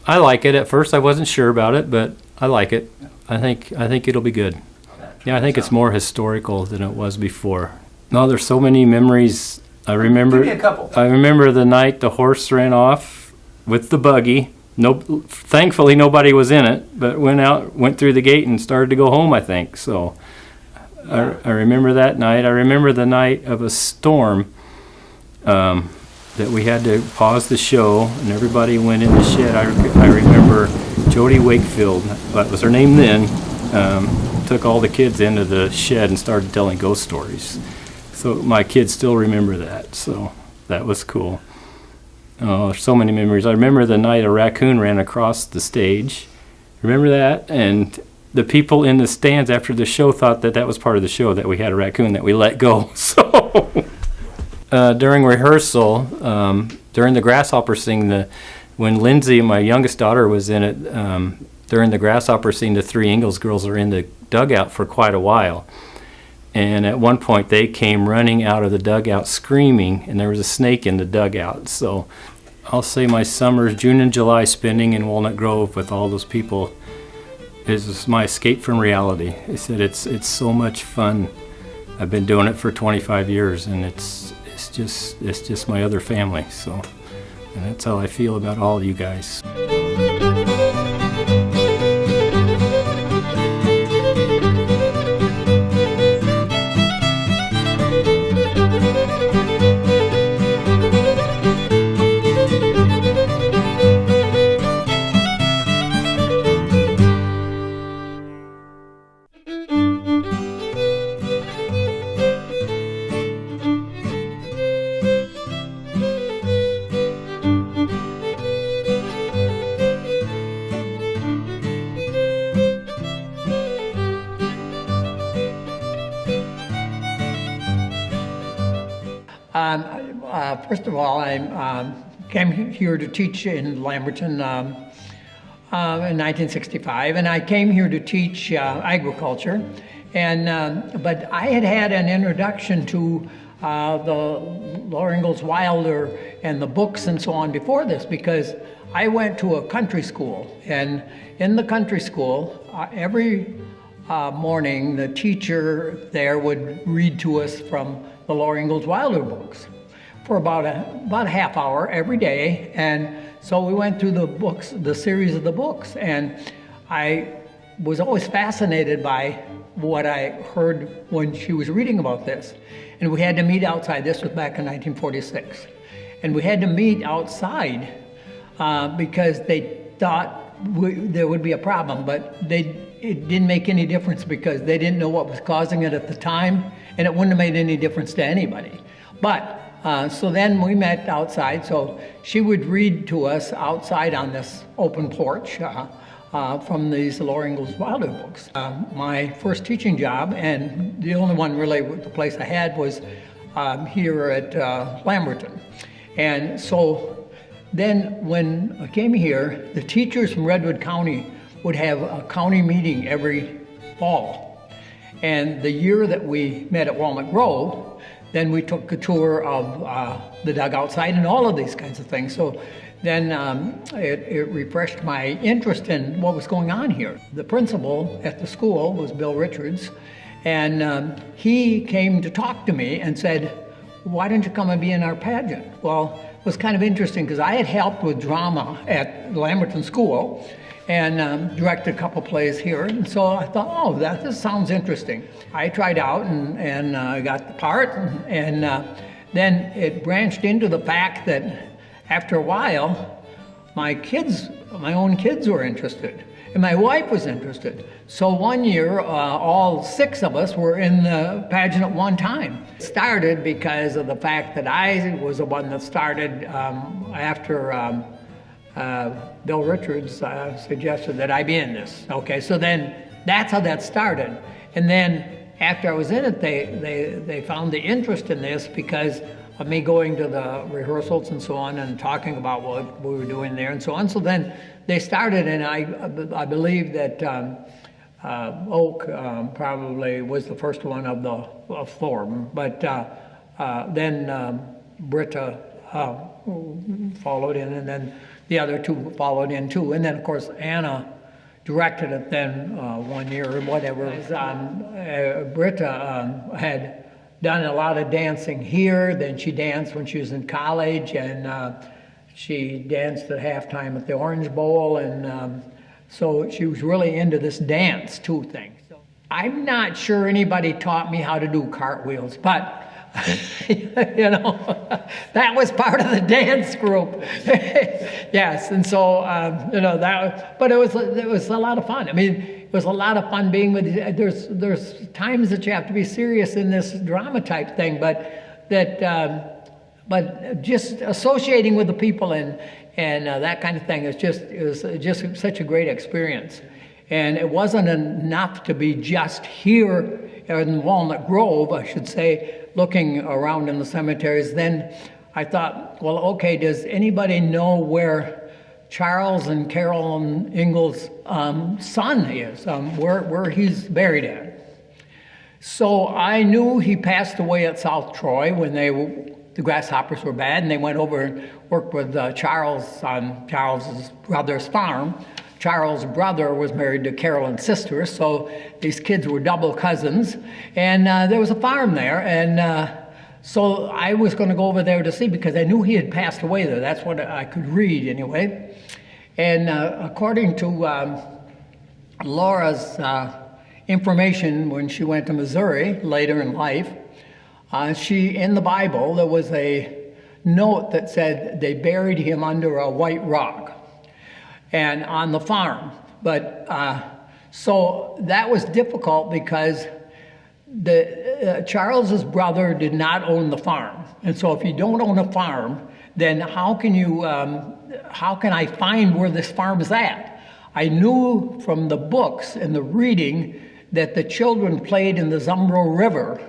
I like it. At first I wasn't sure about it, but I like it. I think it'll be good. Yeah, I think it's more historical than it was before. No, there's so many memories. I remember. Give me a couple. I remember the night the horse ran off with the buggy. Thankfully nobody was in it, but went through the gate and started to go home, I think. So I remember that night. I remember the night of a storm that we had to pause the show and everybody went in the shed. I remember Jody Wakefield, that was her name then, took all the kids into the shed and started telling ghost stories. So my kids still remember that, so that was cool. Oh, so many memories. I remember the night a raccoon ran across the stage. Remember that? And the people in the stands after the show thought that was part of the show, that we had a raccoon that we let go. So during rehearsal, during the grasshopper scene, when Lindsay, my youngest daughter, was in it, during the grasshopper scene, the three Ingalls girls are in the dugout for quite a while. And at one point they came running out of the dugout screaming, and there was a snake in the dugout. So I'll say my summers, June and July, spending in Walnut Grove with all those people is my escape from reality. I said it's so much fun. I've been doing it for 25 years, and it's just my other family. So, and that's how I feel about all you guys. First of all, I came here to teach in Lamberton in 1965, and I came here to teach agriculture. And but I had an introduction to the Lower Ingalls Wilder and the books and so on before this, because I went to a country school, and in the country school, every morning the teacher there would read to us from the Lower Ingalls Wilder books for about a half hour every day. And so we went through the books, the series of the books, and I was always fascinated by what I heard when she was reading about this. And we had to meet outside. This was back in 1946. And we had to meet outside because they thought there would be a problem, but it didn't make any difference because they didn't know what was causing it at the time, and it wouldn't have made any difference to anybody. But so then we met outside, so she would read to us outside on this open porch from these Lower Ingalls Wilder books. My first teaching job, and the only one really, the place I had, was here at Lamberton. And so then when I came here, the teachers from Redwood County would have a county meeting every fall. And the year that we met at Walnut Grove, then we took a tour of the dugout site and all of these kinds of things. So then it refreshed my interest in what was going on here. The principal at the school was Bill Richards, and he came to talk to me and said, "Why don't you come and be in our pageant?" Well, it was kind of interesting because I had helped with drama at Lamberton School and directed a couple plays here. And so I thought, oh, this sounds interesting. I tried out and got the part, and then it branched into the fact that after a while, my own kids were interested, and my wife was interested. So one year, all 6 of us were in the pageant at one time. It started because of the fact that I was the one that started after Bill Richards suggested that I be in this. Okay, so then that's how that started. And then after I was in it, they found the interest in this because of me going to the rehearsals and so on and talking about what we were doing there and so on. So then they started, and I believe that Oak probably was the first one of the 4. But then Britta followed in, and then the other two followed in too. And then, of course, Anna directed it then 1 year or whatever. Britta had done a lot of dancing here. Then she danced when she was in college, and she danced at halftime at the Orange Bowl, and so she was really into this dance too thing. So I'm not sure anybody taught me how to do cartwheels, but you know, that was part of the dance group. Yes, and so you know that. But it was a lot of fun. I mean, it was a lot of fun being with. There's times that you have to be serious in this drama type thing, but just associating with the people and that kind of thing it was just such a great experience. And it wasn't enough to be just here in Walnut Grove, I should say, looking around in the cemeteries. Then I thought, well, okay, does anybody know where Charles and Carolyn Ingalls' son is, where he's buried at? So I knew he passed away at South Troy when the grasshoppers were bad, and they went over and worked with Charles on Charles's brother's farm. Charles' brother was married to Carolyn's sister, so these kids were double cousins, and there was a farm there, and so I was going to go over there to see because I knew he had passed away there. That's what I could read anyway. And according to Laura's information when she went to Missouri later in life, in the Bible there was a note that said they buried him under a white rock and on the farm. But so that was difficult because Charles's brother did not own the farm, and so if you don't own a farm, then how can I find where this farm is at? I knew from the books and the reading that the children played in the Zumbro River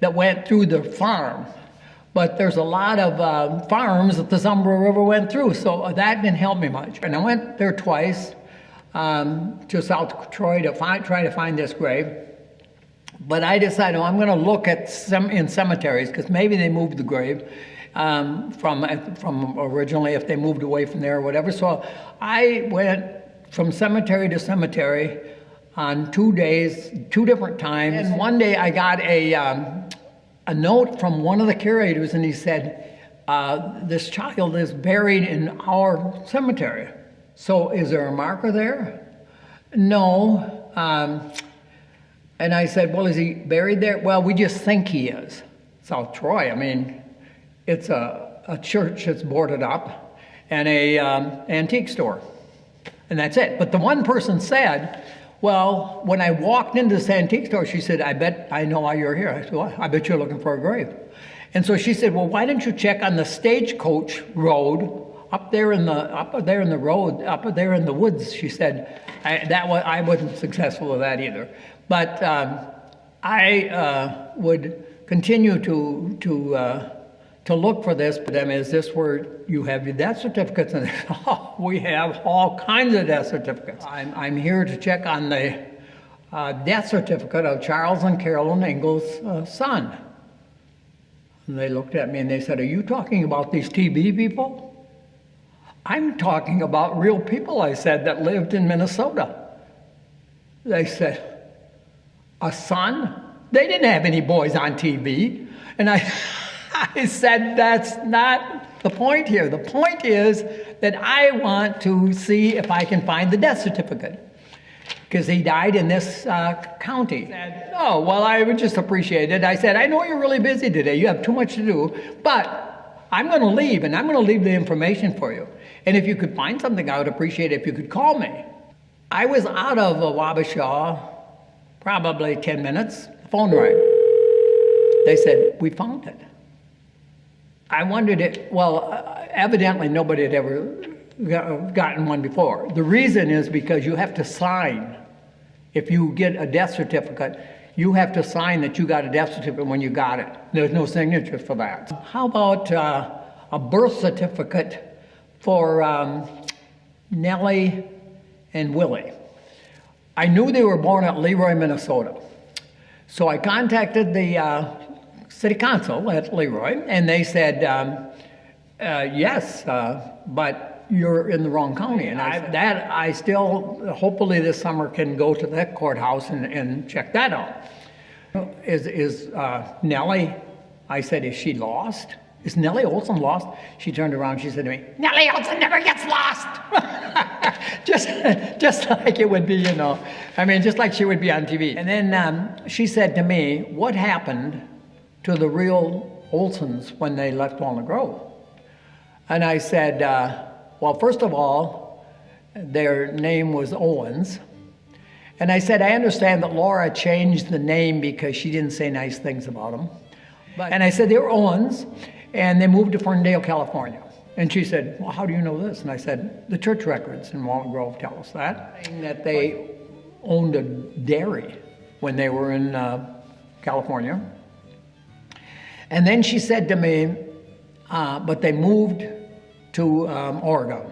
that went through the farm. But there's a lot of farms that the Zumbro River went through, so that didn't help me much. And I went there twice to South Troy to try to find this grave. But I decided, I'm going to look at in cemeteries, because maybe they moved the grave from originally, if they moved away from there or whatever. So I went from cemetery to cemetery on 2 days, 2 different times. And one day I got a note from one of the curators, and he said, this child is buried in our cemetery. So is there a marker there? No. And I said, well, is he buried there? Well, we just think he is. South Troy, I mean, it's a church that's boarded up and a antique store. And that's it. But the one person said, well, when I walked into this antique store, she said, I bet I know why you're here. I said, well, I bet you're looking for a grave. And so she said, well, why don't you check on the Stagecoach Road up there in the woods? She said, I wasn't successful with that either. But I would continue to look for this. But is this where you have your death certificates? And we have all kinds of death certificates. I'm here to check on the death certificate of Charles and Carolyn Ingalls' son. And they looked at me and they said, are you talking about these TB people? I'm talking about real people, I said, that lived in Minnesota. They said, a son? They didn't have any boys on TV. And I said, that's not the point here. The point is that I want to see if I can find the death certificate, because he died in this county. Oh, well, I would just appreciate it. I said, I know you're really busy today. You have too much to do, but I'm going to leave, and I'm going to leave the information for you. And if you could find something, I would appreciate it if you could call me. I was out of Wabasha probably 10 minutes. The phone rang. They said, we found it. I wondered evidently nobody had ever gotten one before. The reason is because you have to sign. If you get a death certificate, you have to sign that you got a death certificate when you got it. There's no signature for that. How about a birth certificate for Nellie and Willie? I knew they were born at Leroy, Minnesota. So I contacted the city council at Leroy, and they said, yes, but you're in the wrong county. And I still, hopefully this summer, can go to that courthouse and check that out. Is Nellie, I said, is she lost? Is Nellie Olson lost? She turned around, she said to me, Nellie Olson never gets lost. just like it would be, you know. I mean, just like she would be on TV. And then she said to me, what happened to the real Olsons when they left Walnut Grove? And I said, well, first of all, their name was Owens. And I said, I understand that Laura changed the name because she didn't say nice things about them. And I said, they were Owens, and they moved to Ferndale, California. And she said, well, how do you know this? And I said, the church records in Walnut Grove tell us that. That they owned a dairy when they were in California. And then she said to me, but they moved to Oregon.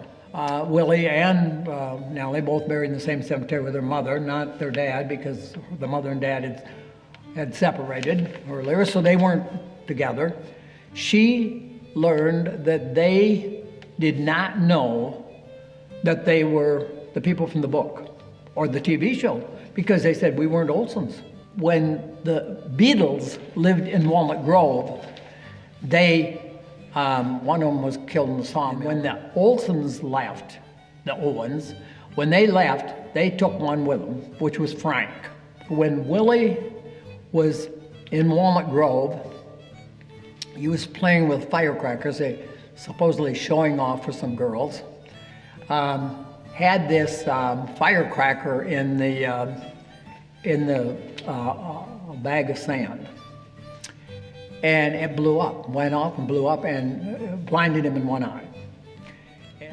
Willie and Nellie both buried in the same cemetery with their mother, not their dad, because the mother and dad had separated earlier, so they weren't together. She learned that they did not know that they were the people from the book or the TV show, because they said we weren't Olsons. When the Beatles lived in Walnut Grove, one of them was killed in the sawmill. When the Olsons left, the Owens, when they left, they took one with them, which was Frank. When Willie was in Walnut Grove, he was playing with firecrackers, supposedly showing off for some girls. Had this firecracker in the bag of sand. And it blew up, went off and blew up and blinded him in one eye.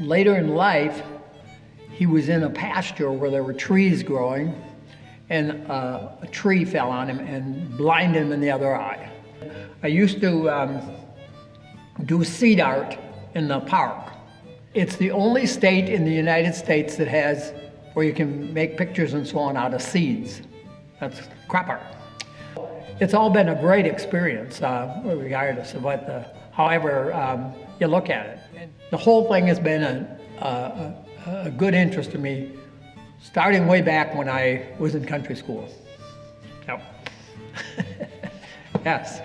Later in life, he was in a pasture where there were trees growing, and a tree fell on him and blinded him in the other eye. I used to do seed art in the park. It's the only state in the United States that has, where you can make pictures and so on out of seeds. That's crop art. It's all been a great experience, regardless of however you look at it. The whole thing has been a good interest to me, starting way back when I was in country school. So, yes.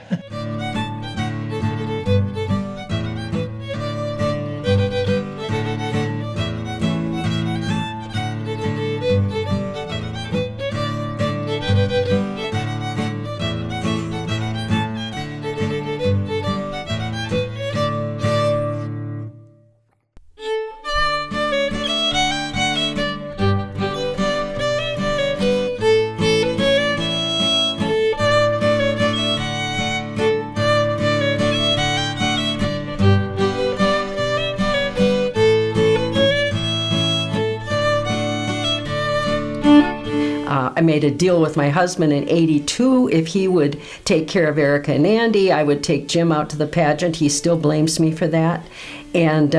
I made a deal with my husband in '82. If he would take care of Erica and Andy, I would take Jim out to the pageant. He still blames me for that. And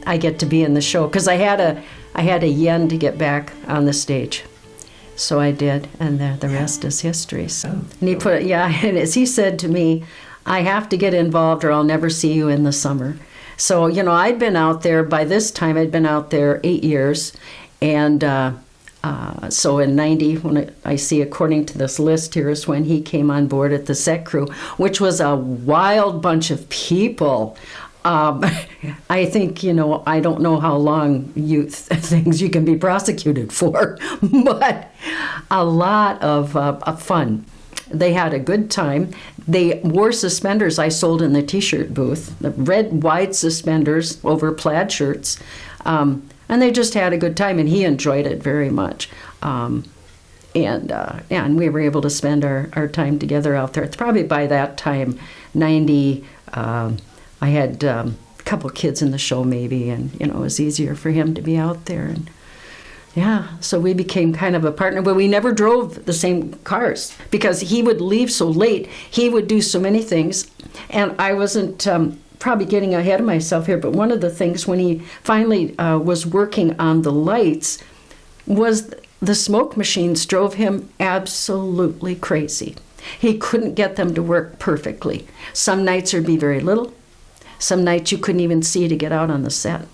I get to be in the show because I had a yen to get back on the stage. So I did, and the rest is history. So, and he put, and as he said to me, I have to get involved or I'll never see you in the summer. So, I'd been out there, by this time I'd been out there 8 years, and so in 90, when I see, according to this list here, is when he came on board at the set crew, which was a wild bunch of people. I think, I don't know how long things you can be prosecuted for, but a lot of fun. They had a good time. They wore suspenders I sold in the t-shirt booth, the red, wide suspenders over plaid shirts. And they just had a good time, and he enjoyed it very much. And we were able to spend our time together out there. It's probably by that time, 90, I had a couple kids in the show maybe, and, it was easier for him to be out there. And so we became kind of a partner, but we never drove the same cars because he would leave so late. He would do so many things, and I wasn't... probably getting ahead of myself here, but one of the things when he finally was working on the lights was the smoke machines drove him absolutely crazy. He couldn't get them to work perfectly. Some nights there'd be very little. Some nights you couldn't even see to get out on the set.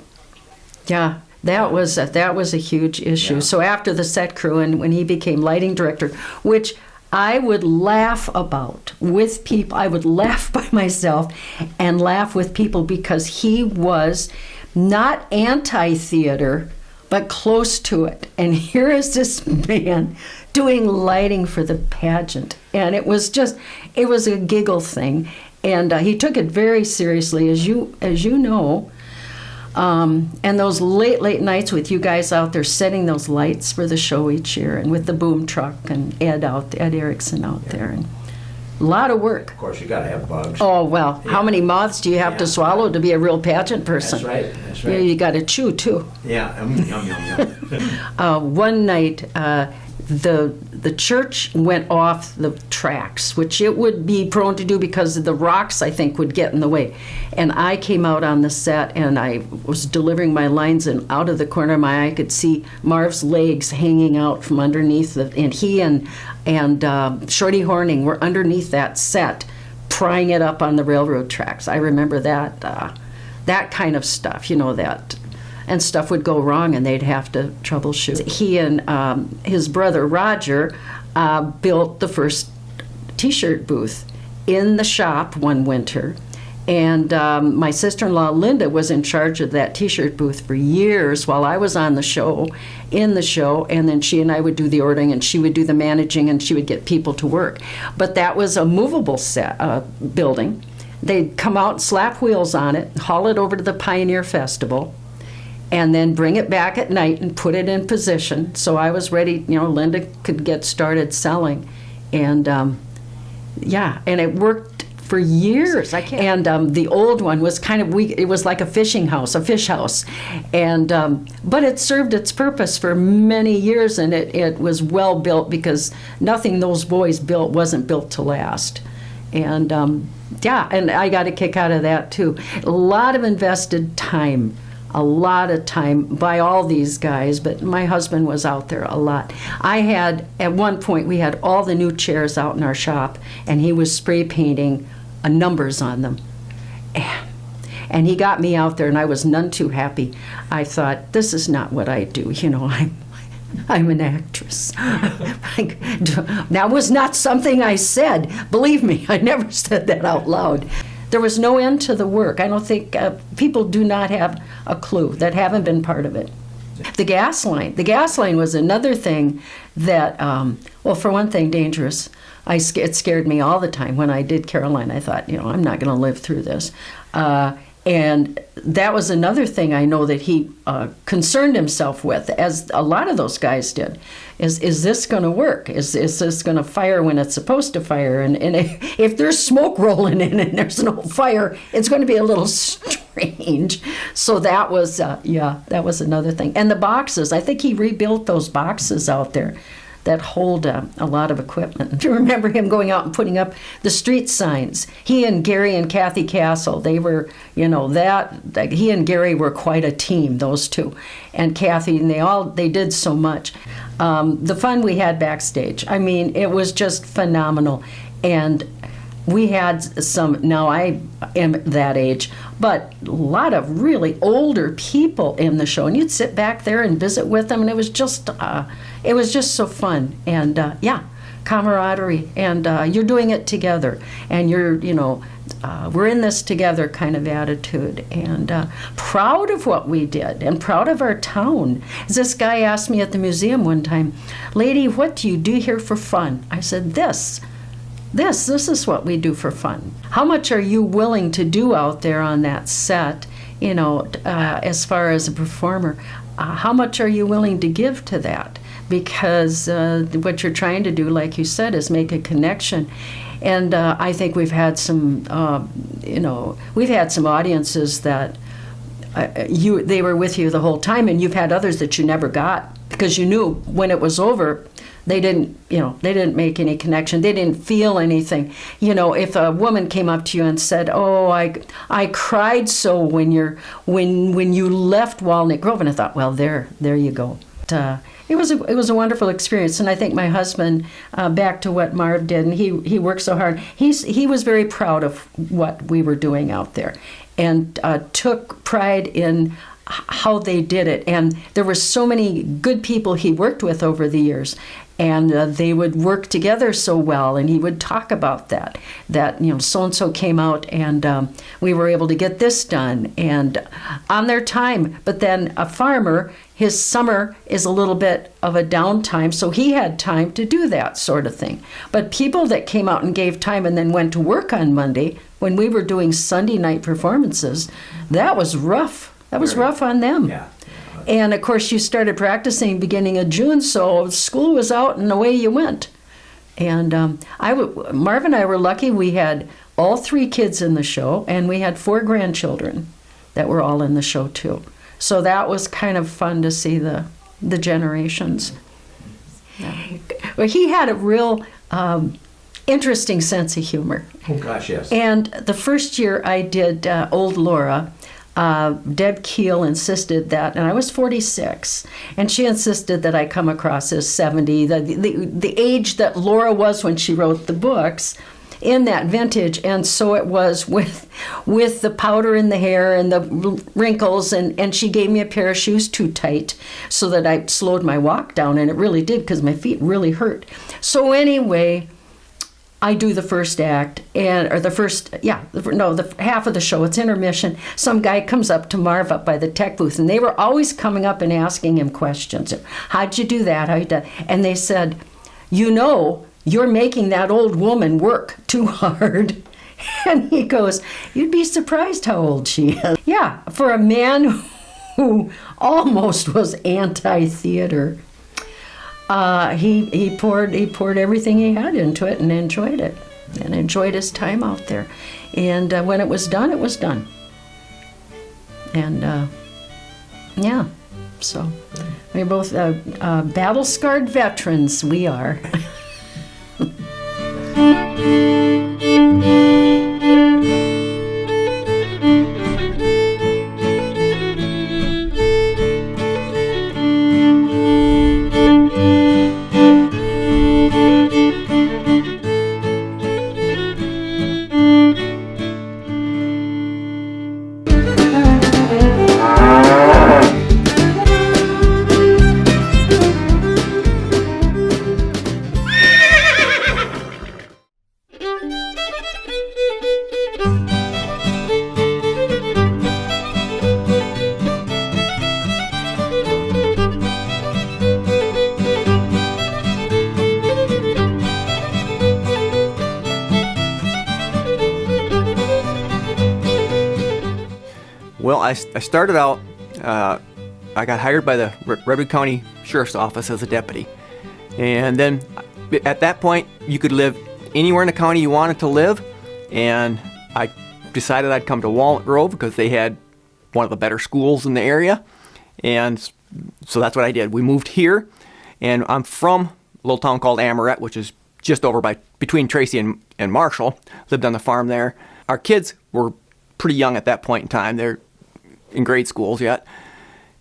Yeah, that was a huge issue. Yeah. So after the set crew, and when he became lighting director, which I would laugh about with people, I would laugh by myself and laugh with people because he was not anti-theater, but close to it. And here is this man doing lighting for the pageant. And it was a giggle thing. And he took it very seriously, as you know. And those late nights with you guys out there setting those lights for the show each year, and with the boom truck and Ed Erickson out there. And a lot of work. Of course, you got to have bugs. Oh, well, how many mouths do you have to swallow to be a real pageant person? That's right. You got to chew, too. Yeah, yum. One night, the church went off the tracks, which it would be prone to do because the rocks, I think, would get in the way. And I came out on the set, and I was delivering my lines, and out of the corner of my eye, I could see Marv's legs hanging out from underneath, and he and Shorty Horning were underneath that set, prying it up on the railroad tracks. I remember that kind of stuff, that. And stuff would go wrong, and they'd have to troubleshoot. He and his brother Roger built the first T-shirt booth in the shop one winter, and my sister-in-law Linda was in charge of that T-shirt booth for years while I was on the show, and then she and I would do the ordering, and she would do the managing, and she would get people to work. But that was a movable building. They'd come out, slap wheels on it, haul it over to the Pioneer Festival, and then bring it back at night and put it in position. So I was ready, Linda could get started selling. And and it worked for years. And the old one was kind of weak. It was like a fish house. And but it served its purpose for many years, and it was well built because nothing those boys built wasn't built to last. And and I got a kick out of that too. A lot of invested time. A lot of time by all these guys, but my husband was out there a lot. At one point, we had all the new chairs out in our shop, and he was spray painting numbers on them. And he got me out there, and I was none too happy. I thought, this is not what I do. I'm an actress. That was not something I said. Believe me, I never said that out loud. There was no end to the work. I don't think people do not have a clue that haven't been part of it. The gas line. The gas line was another thing that, for one thing, dangerous. It scared me all the time. When I did Caroline, I thought, I'm not going to live through this. And that was another thing I know that he concerned himself with, as a lot of those guys did. Is this going to work? Is this going to fire when it's supposed to fire? And if there's smoke rolling in and there's no fire, it's going to be a little strange. So that was another thing. And the boxes, I think he rebuilt those boxes out there that hold a lot of equipment. Do you remember him going out and putting up the street signs? He and Gary and Kathy Castle, they were, he and Gary were quite a team, those two. And Kathy, and they did so much. The fun we had backstage, it was just phenomenal. And we had now I am that age, but a lot of really older people in the show, and you'd sit back there and visit with them, and it was just so fun, and camaraderie, and you're doing it together, and we're in this together kind of attitude, and proud of what we did, and proud of our town. This guy asked me at the museum one time, "Lady, what do you do here for fun?" I said, This is what we do for fun. How much are you willing to do out there on that set, as far as a performer? How much are you willing to give to that? Because what you're trying to do, like you said, is make a connection. And I think we've had some, audiences that they were with you the whole time, and you've had others that you never got because you knew when it was over, they didn't make any connection. They didn't feel anything. If a woman came up to you and said, "Oh, I cried so when you left Walnut Grove," and I thought, well, there you go. It it was a wonderful experience, and I think my husband, back to what Marv did, and he worked so hard. He was very proud of what we were doing out there, and took pride in how they did it. And there were so many good people he worked with over the years, and they would work together so well. And he would talk about that so and so came out, and we were able to get this done, and on their time. But then a farmer, his summer is a little bit of a downtime, so he had time to do that sort of thing. But people that came out and gave time and then went to work on Monday, when we were doing Sunday night performances, that was rough. That was rough on them. Yeah. And of course, you started practicing beginning of June, so school was out and away you went. And Marv and I were lucky. We had all 3 kids in the show, and we had 4 grandchildren that were all in the show too. So that was kind of fun to see the generations. Yeah. Well, he had a real interesting sense of humor. Oh gosh, yes. And the first year I did Old Laura, Deb Keel insisted that, and I was 46, and she insisted that I come across as 70, the age that Laura was when she wrote the books, in that vintage. And so it was with the powder in the hair and the wrinkles, and she gave me a pair of shoes too tight so that I slowed my walk down, and it really did, because my feet really hurt. So anyway, I do the first act, the half of the show. It's intermission. Some guy comes up to Marv up by the tech booth, and they were always coming up and asking him questions. How'd you do that? How'd you do that? And they said, you're making that old woman work too hard. And he goes, you'd be surprised how old she is. Yeah, for a man who almost was anti-theater. He poured everything he had into it and enjoyed it, and enjoyed his time out there. And when it was done, it was done. And so we're both battle-scarred veterans. We are. Well, I started out, I got hired by the Redwood County Sheriff's Office as a deputy. And then at that point, you could live anywhere in the county you wanted to live. And I decided I'd come to Walnut Grove because they had one of the better schools in the area. And so that's what I did. We moved here, and I'm from a little town called Amoret, which is just over between Tracy and Marshall. Lived on the farm there. Our kids were pretty young at that point in time. They're in grade schools yet.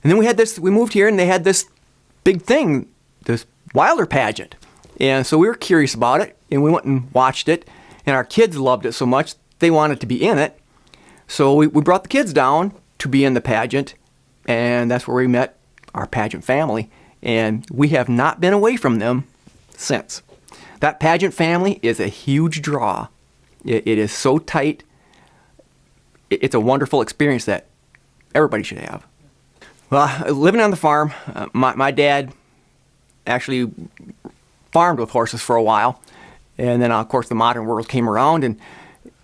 And then we moved here, and they had this big thing, this Wilder pageant. And so we were curious about it, and we went and watched it, and our kids loved it so much they wanted to be in it. So we brought the kids down to be in the pageant, and that's where we met our pageant family. And we have not been away from them since. That pageant family is a huge draw. It is so tight. It's a wonderful experience that everybody should have. Well, living on the farm, my dad actually farmed with horses for a while, and then of course the modern world came around, and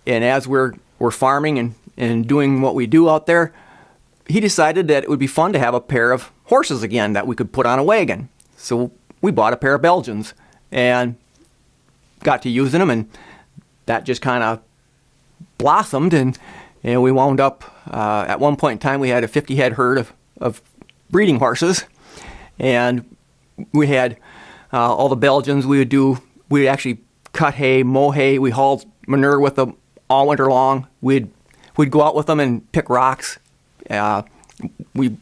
as we're farming and doing what we do out there, he decided that it would be fun to have a pair of horses again that we could put on a wagon. So we bought a pair of Belgians and got to using them, and that just kind of blossomed, and we wound up, at one point in time, we had a 50-head herd of breeding horses, and we had all the Belgians. We'd actually cut hay, mow hay, we hauled manure with them all winter long. We'd go out with them and pick rocks. We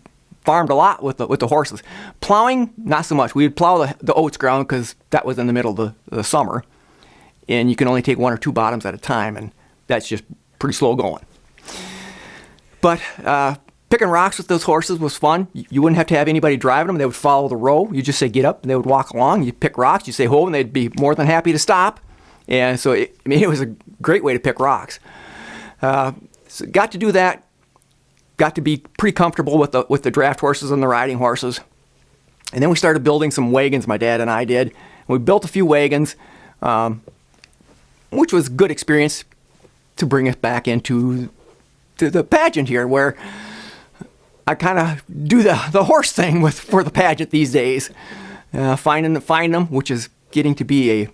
farmed a lot with the horses. Plowing, not so much. We would plow the oats ground because that was in the middle of the summer, and you can only take 1 or 2 bottoms at a time, and that's just pretty slow going. But picking rocks with those horses was fun. You wouldn't have to have anybody driving them. They would follow the row. You just say get up, and they would walk along. You pick rocks. You say hold, and they'd be more than happy to stop. And so it was a great way to pick rocks. So got to do that. Got to be pretty comfortable with the draft horses and the riding horses. And then we started building some wagons, my dad and I did. We built a few wagons, which was a good experience to bring us back into the pageant here, where I kind of do the horse thing for the pageant these days. Find them, which is getting to be a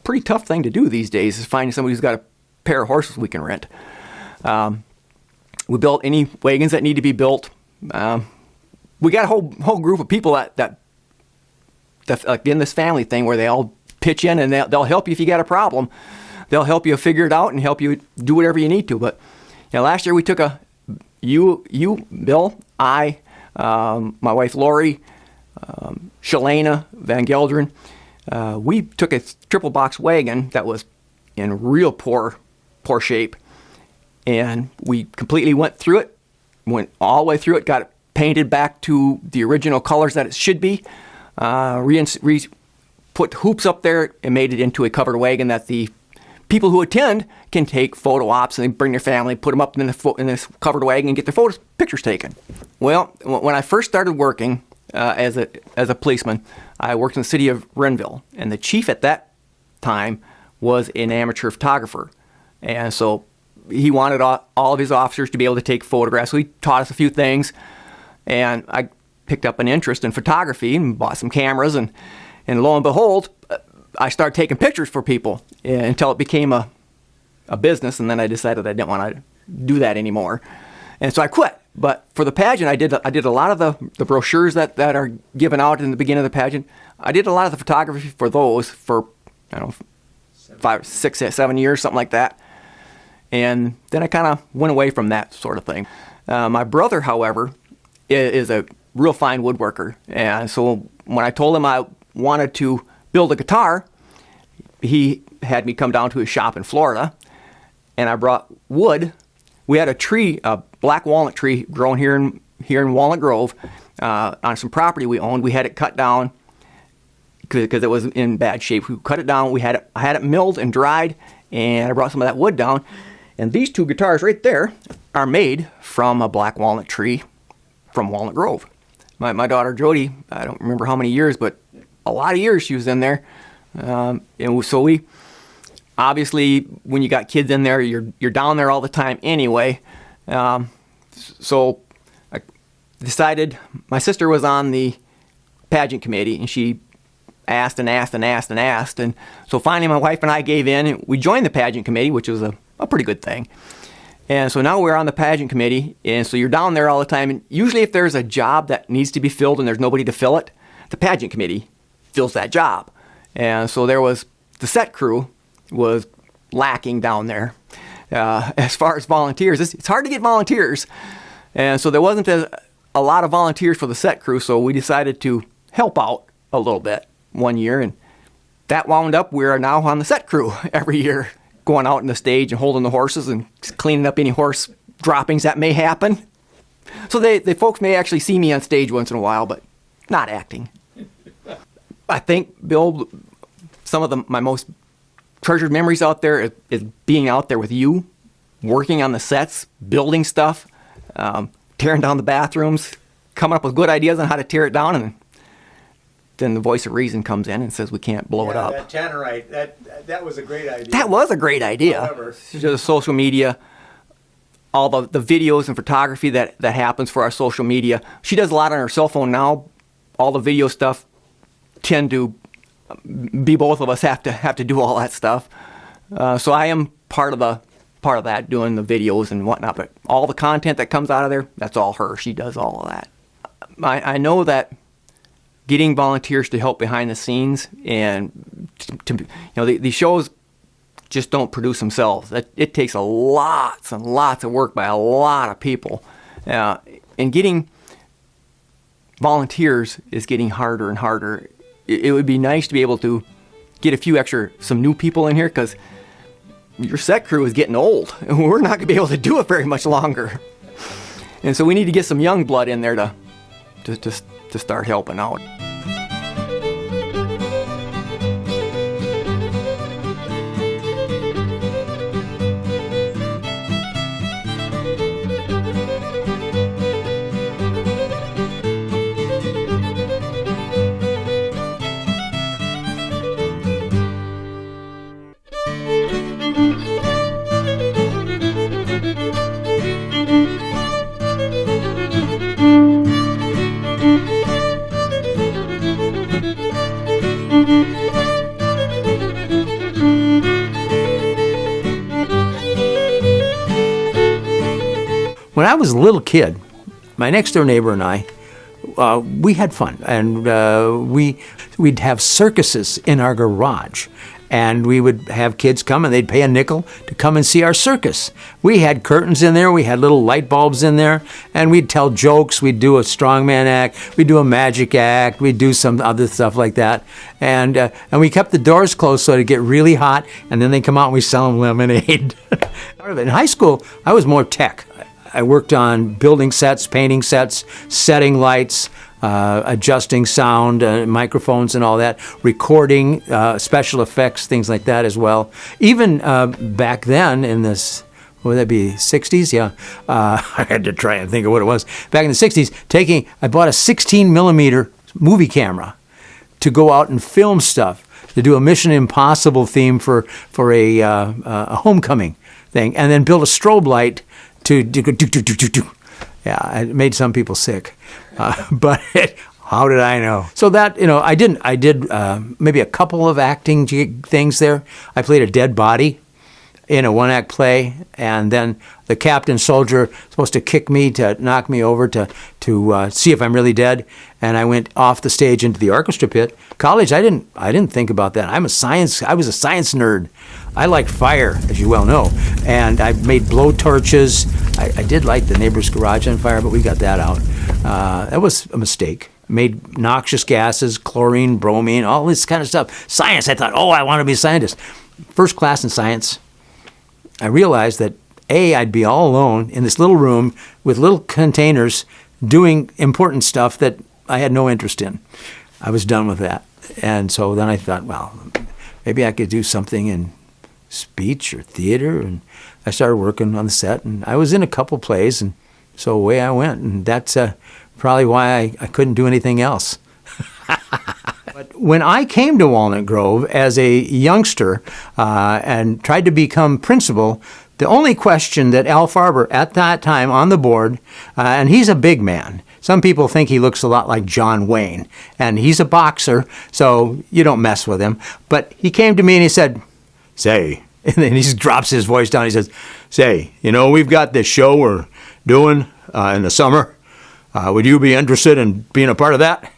pretty tough thing to do these days, is finding somebody who's got a pair of horses we can rent. We built any wagons that need to be built. We got a whole group of people that like in this family thing where they all pitch in and they'll help you if you got a problem. They'll help you figure it out and help you do whatever you need to. But last year we took you, Bill, I, my wife Lori, Shalana Van Gelderen. We took a triple box wagon that was in real poor shape. And we completely went all the way through it, got it painted back to the original colors that it should be, put hoops up there and made it into a covered wagon that the people who attend can take photo ops, and they bring their family, put them up in this covered wagon and get their pictures taken. Well, when I first started working as a policeman, I worked in the city of Renville, and the chief at that time was an amateur photographer. And so he wanted all of his officers to be able to take photographs. So he taught us a few things, and I picked up an interest in photography and bought some cameras, and lo and behold, I started taking pictures for people until it became a business, and then I decided I didn't want to do that anymore. And so I quit. But for the pageant, I did a lot of the brochures that are given out in the beginning of the pageant. I did a lot of the photography for those for, 5, 6, 7 years, something like that. And then I kind of went away from that sort of thing. My brother, however, is a real fine woodworker. And so when I told him I wanted to build a guitar, he had me come down to his shop in Florida, and I brought wood. We had a tree, a black walnut tree grown here in Walnut Grove on some property we owned. We had it cut down because it was in bad shape. We cut it down. I had it milled and dried, and I brought some of that wood down. And these 2 guitars right there are made from a black walnut tree from Walnut Grove. My daughter Jody, I don't remember how many years, but a lot of years she was in there. And so we, obviously, when you got kids in there, you're down there all the time anyway. So I decided, my sister was on the pageant committee, and she asked. And so finally my wife and I gave in, and we joined the pageant committee, which was a pretty good thing. And so now we're on the pageant committee, and so you're down there all the time. And usually if there's a job that needs to be filled and there's nobody to fill it, the pageant committee fills that job. And so the set crew was lacking down there. As far as volunteers, it's hard to get volunteers. And so there wasn't a lot of volunteers for the set crew, so we decided to help out a little bit one year, and that wound up, we are now on the set crew every year, going out on the stage and holding the horses and cleaning up any horse droppings that may happen. So the folks may actually see me on stage once in a while, but not acting. I think, Bill, some of my most treasured memories out there is being out there with you, working on the sets, building stuff, tearing down the bathrooms, coming up with good ideas on how to tear it down, and then the voice of reason comes in and says we can't blow it up. That Tannerite, that was a great idea. That was a great idea. However, just social media, all the videos and photography that happens for our social media. She does a lot on her cell phone now. All the video stuff tend to be both of us have to do all that stuff. So I am part of that, doing the videos and whatnot. But all the content that comes out of there, that's all her. She does all of that. I know that getting volunteers to help behind the scenes and these shows just don't produce themselves. It takes lots and lots of work by a lot of people. And getting volunteers is getting harder and harder. It would be nice to be able to get some new people in here, because your set crew is getting old and we're not going to be able to do it very much longer. And so we need to get some young blood in there to start helping out. When I was a little kid, my next door neighbor and I, we had fun, and we'd have circuses in our garage, and we would have kids come and they'd pay a nickel to come and see our circus. We had curtains in there, we had little light bulbs in there, and we'd tell jokes, we'd do a strongman act, we'd do a magic act, we'd do some other stuff like that, and we kept the doors closed so it'd get really hot, and then they'd come out and we sell them lemonade. In high school, I was more tech. I worked on building sets, painting sets, setting lights, adjusting sound, microphones and all that, recording, special effects, things like that as well. Even back then in this, what would that be, 60s? Yeah. I had to try and think of what it was. Back in the 60s, I bought a 16 millimeter movie camera to go out and film stuff, to do a Mission Impossible theme for a homecoming thing, and then build a strobe light to do. Yeah, it made some people sick, but how did I know? So that, I did maybe a couple of acting things there. I played a dead body in a one-act play, and then the captain soldier was supposed to kick me to knock me over to see if I'm really dead, and I went off the stage into the orchestra pit. College, I didn't think about that. I was a science nerd. I liked fire, as you well know, and I made blow torches. I did light the neighbor's garage on fire, but we got that out. That was a mistake. Made noxious gases, chlorine, bromine, all this kind of stuff. Science, I thought, I want to be a scientist. First class in science, I realized that I'd be all alone in this little room with little containers doing important stuff that I had no interest in. I was done with that. And so then I thought, well, maybe I could do something in speech or theater. And I started working on the set, and I was in a couple plays, and so away I went. And that's probably why I couldn't do anything else. But when I came to Walnut Grove as a youngster and tried to become principal, the only question that Al Farber at that time on the board, and he's a big man. Some people think he looks a lot like John Wayne, and he's a boxer, so you don't mess with him. But he came to me and he said, "Say," and then he just drops his voice down. He says, "Say, we've got this show we're doing in the summer. Would you be interested in being a part of that?"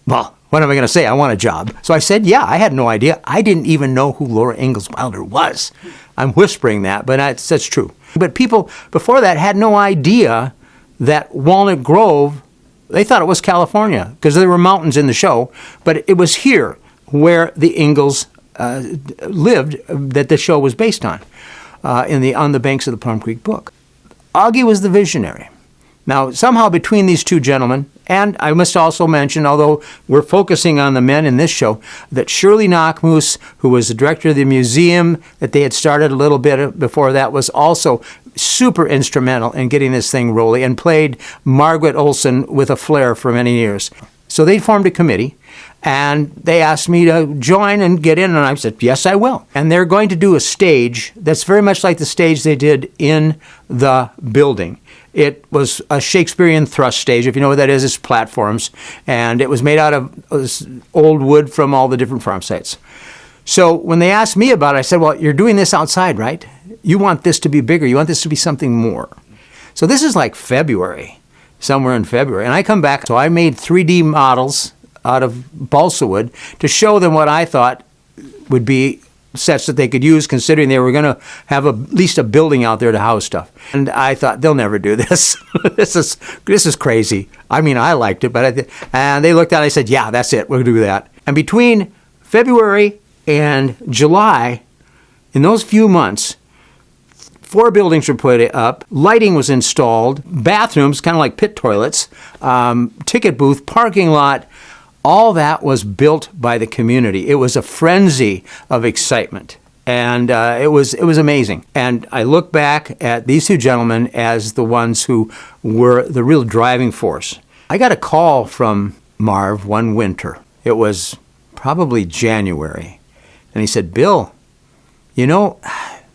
Well, what am I going to say? I want a job. So I said, yeah. I had no idea. I didn't even know who Laura Ingalls Wilder was. I'm whispering that, but that's true. But people before that had no idea that Walnut Grove, they thought it was California because there were mountains in the show, but it was here where the Ingalls lived that the show was based on, on the banks of the Plum Creek Brook. Augie was the visionary. Now, somehow between these two gentlemen, and I must also mention, although we're focusing on the men in this show, that Kerry Knakmuhs, who was the director of the museum that they had started a little bit before that, was also super instrumental in getting this thing rolling and played Margaret Olson with a flair for many years. So they formed a committee, and they asked me to join and get in, and I said, yes, I will. And they're going to do a stage that's very much like the stage they did in the building. It was a Shakespearean thrust stage. If you know what that is, it's platforms. And it was made out of old wood from all the different farm sites. So when they asked me about it, I said, well, you're doing this outside, right? You want this to be bigger. You want this to be something more. So this is like February, somewhere in February. And I come back, so I made 3D models out of balsa wood to show them what I thought would be sets that they could use, considering they were going to have at least a building out there to house stuff. And I thought, they'll never do this. This is crazy. I mean, I liked it, but and they looked at it and I said, yeah, that's it. We'll do that. And between February and July, in those few months, 4 buildings were put up, lighting was installed, bathrooms, kind of like pit toilets, ticket booth, parking lot. All that was built by the community. It was a frenzy of excitement, and it was amazing. And I look back at these two gentlemen as the ones who were the real driving force. I got a call from Marv one winter. It was probably January, and he said, Bill, you know,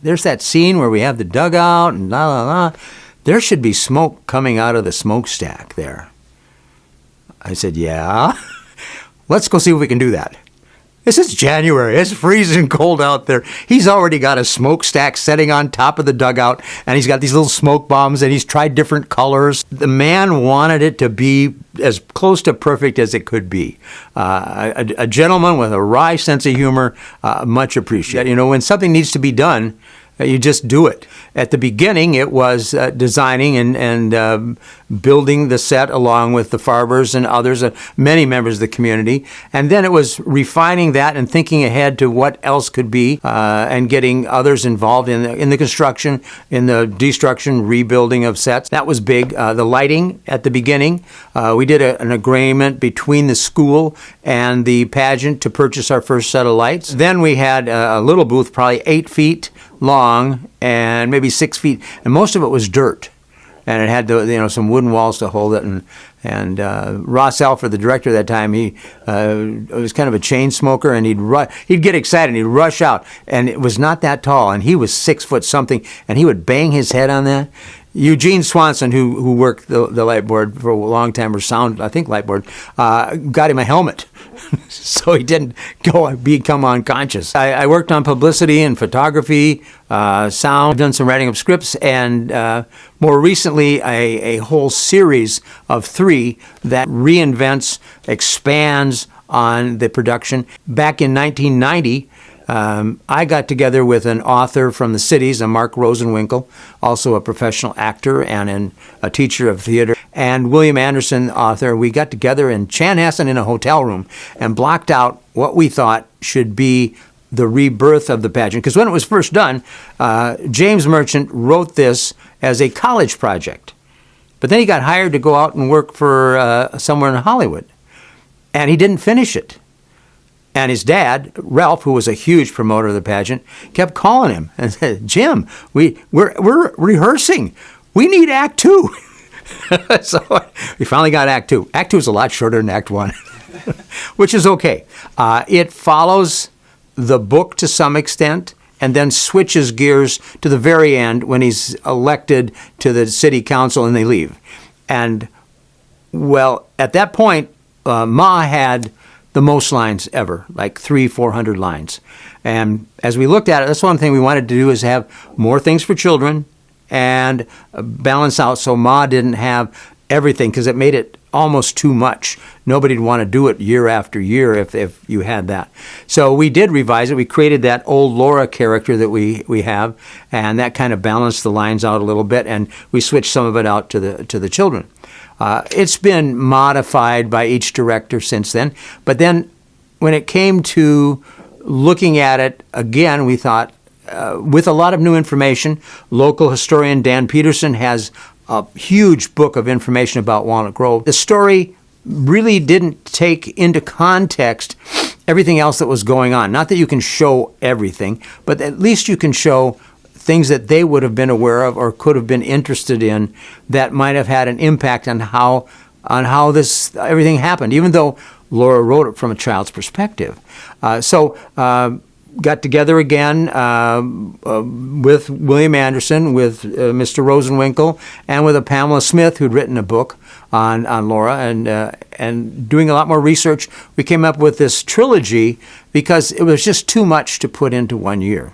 there's that scene where we have the dugout and la la la. There should be smoke coming out of the smokestack there. I said, yeah. Let's go see if we can do that. This is January. It's freezing cold out there. He's already got a smokestack setting on top of the dugout, and he's got these little smoke bombs, and he's tried different colors. The man wanted it to be as close to perfect as it could be. A gentleman with a wry sense of humor, much appreciated. You know, when something needs to be done, you just do it. At the beginning, it was designing and building the set along with the Farbers and others, many members of the community. And then it was refining that and thinking ahead to what else could be and getting others involved in the construction, in the destruction, rebuilding of sets. That was big. The lighting at the beginning, we did an agreement between the school and the pageant to purchase our first set of lights. Then we had a little booth, probably 8 feet long and maybe 6 feet, and most of it was dirt, and it had some wooden walls to hold it. And Ross Alford, the director at that time, he was kind of a chain smoker, and he'd get excited and he'd rush out, and it was not that tall, and he was 6 foot something, and he would bang his head on that. Eugene Swanson, who worked the light board for a long time, or sound, I think light board, got him a helmet so he didn't become unconscious. I worked on publicity and photography, sound, done some writing of scripts, and more recently a whole series of 3 that reinvents, expands on the production. Back in 1990, I got together with an author from the cities, Mark Rosenwinkel, also a professional actor and a teacher of theater, and William Anderson, author. We got together in Chanhassen in a hotel room and blocked out what we thought should be the rebirth of the pageant. Because when it was first done, James Merchant wrote this as a college project. But then he got hired to go out and work for somewhere in Hollywood. And he didn't finish it. And his dad, Ralph, who was a huge promoter of the pageant, kept calling him and said, Jim, we're rehearsing. We need Act 2. So we finally got Act 2. Act 2 is a lot shorter than Act 1, which is okay. It follows the book to some extent and then switches gears to the very end when he's elected to the city council and they leave. And, well, at that point, Ma had the most lines ever, like 300-400 lines. And as we looked at it, that's one thing we wanted to do, is have more things for children and balance out so Ma didn't have everything, because it made it almost too much. Nobody'd want to do it year after year if you had that. So we did revise it. We created that old Laura character that we have, and that kind of balanced the lines out a little bit, and we switched some of it out to the children. It's been modified by each director since then. But then when it came to looking at it again, we thought, with a lot of new information, local historian Dan Peterson has a huge book of information about Walnut Grove. The story really didn't take into context everything else that was going on. Not that you can show everything, but at least you can show things that they would have been aware of or could have been interested in that might have had an impact on how this everything happened, even though Laura wrote it from a child's perspective. Got together again with William Anderson, with Mr. Rosenwinkel, and with a Pamela Smith who'd written a book on Laura, and doing a lot more research, we came up with this trilogy because it was just too much to put into 1 year.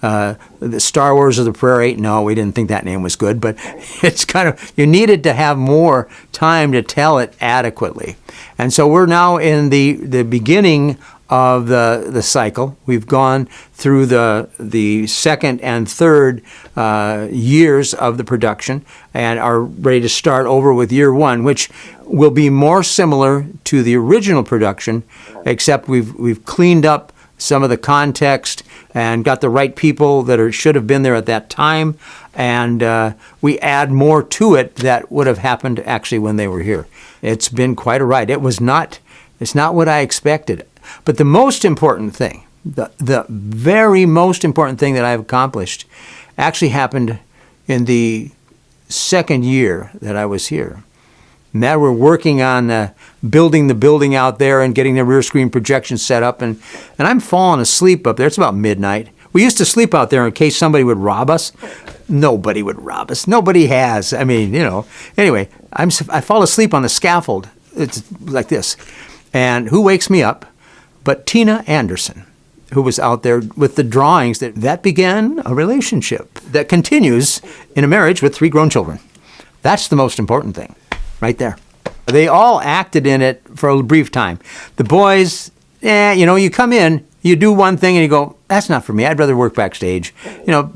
The Star Wars of the Prairie, no, we didn't think that name was good, but it's kind of, you needed to have more time to tell it adequately. And so we're now in the beginning of the cycle. We've gone through the second and third years of the production and are ready to start over with year one, which will be more similar to the original production, except we've cleaned up some of the context and got the right people that should have been there at that time, and we add more to it that would have happened actually when they were here. It's been quite a ride. It's not what I expected. But the most important thing, the very most important thing that I've accomplished actually happened in the second year that I was here. Now we're working on building the building out there and getting the rear screen projection set up, and I'm falling asleep up there. It's about midnight. We used to sleep out there in case somebody would rob us. Nobody would rob us. Nobody has. I mean, Anyway, I fall asleep on the scaffold. It's like this. And who wakes me up but Tina Anderson, who was out there with the drawings that began a relationship that continues in a marriage with 3 grown children. That's the most important thing, right there. They all acted in it for a brief time. The boys, you come in, you do one thing and you go, that's not for me. I'd rather work backstage.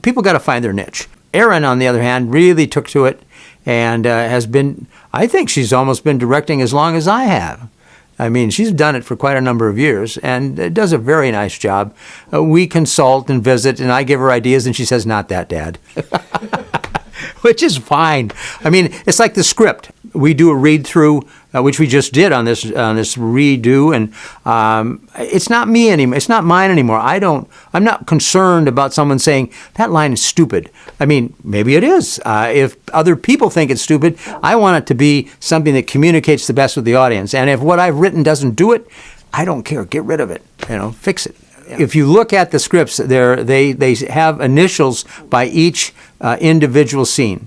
People got to find their niche. Erin, on the other hand, really took to it and has been, I think she's almost been directing as long as I have. I mean, she's done it for quite a number of years and does a very nice job. We consult and visit, and I give her ideas, and she says, not that, Dad. Which is fine. I mean, it's like the script. We do a read-through, which we just did on this redo, and it's not me anymore. It's not mine anymore. I'm not concerned about someone saying, that line is stupid. I mean, maybe it is. If other people think it's stupid, I want it to be something that communicates the best with the audience. And if what I've written doesn't do it, I don't care. Get rid of it. Fix it. If you look at the scripts, they have initials by each individual scene,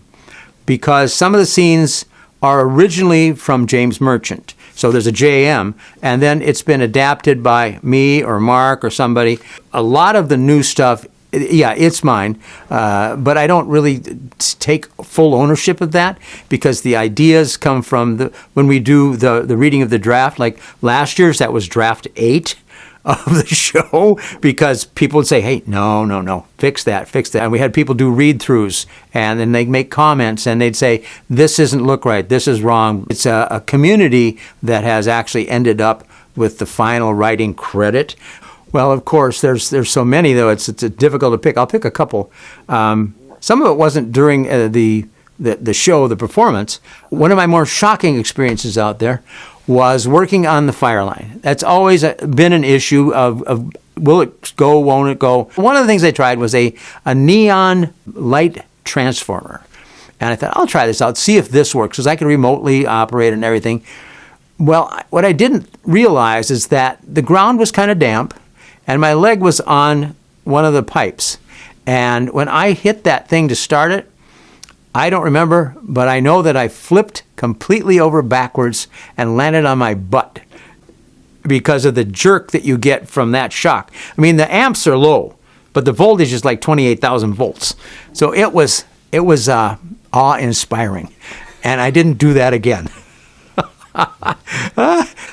because some of the scenes are originally from James Merchant. So there's a JM, and then it's been adapted by me or Mark or somebody. A lot of the new stuff, yeah, it's mine, but I don't really take full ownership of that, because the ideas come from when we do the reading of the draft. Like last year's, that was draft 8 of the show, because people would say, hey, no, fix that. And we had people do read-throughs, and then they'd make comments, and they'd say, this doesn't look right, this is wrong. It's a community that has actually ended up with the final writing credit. Well, of course, there's so many, though, it's difficult to pick. I'll pick a couple. Some of it wasn't during the show, the performance. One of my more shocking experiences out there was working on the fire line. That's always been an issue of will it go, won't it go? One of the things they tried was a neon light transformer. And I thought, I'll try this out, see if this works, because I can remotely operate and everything. Well, what I didn't realize is that the ground was kind of damp, and my leg was on one of the pipes. And when I hit that thing to start it, I don't remember, but I know that I flipped completely over backwards and landed on my butt because of the jerk that you get from that shock. I mean, the amps are low, but the voltage is like 28,000 volts. So it was awe-inspiring, and I didn't do that again.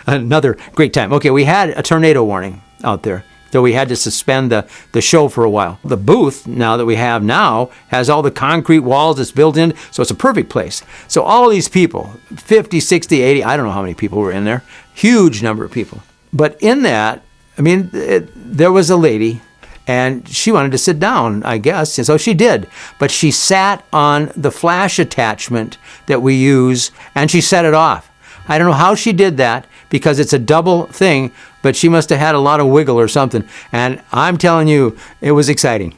Another great time. Okay, we had a tornado warning out there, so we had to suspend the show for a while. The booth, now that we have now, has all the concrete walls that's built in, so it's a perfect place. So all these people, 50, 60, 80, I don't know how many people were in there, huge number of people. But in that, I mean, there was a lady, and she wanted to sit down, I guess, and so she did. But she sat on the flash attachment that we use, and she set it off. I don't know how she did that, because it's a double thing, but she must have had a lot of wiggle or something. And I'm telling you, it was exciting.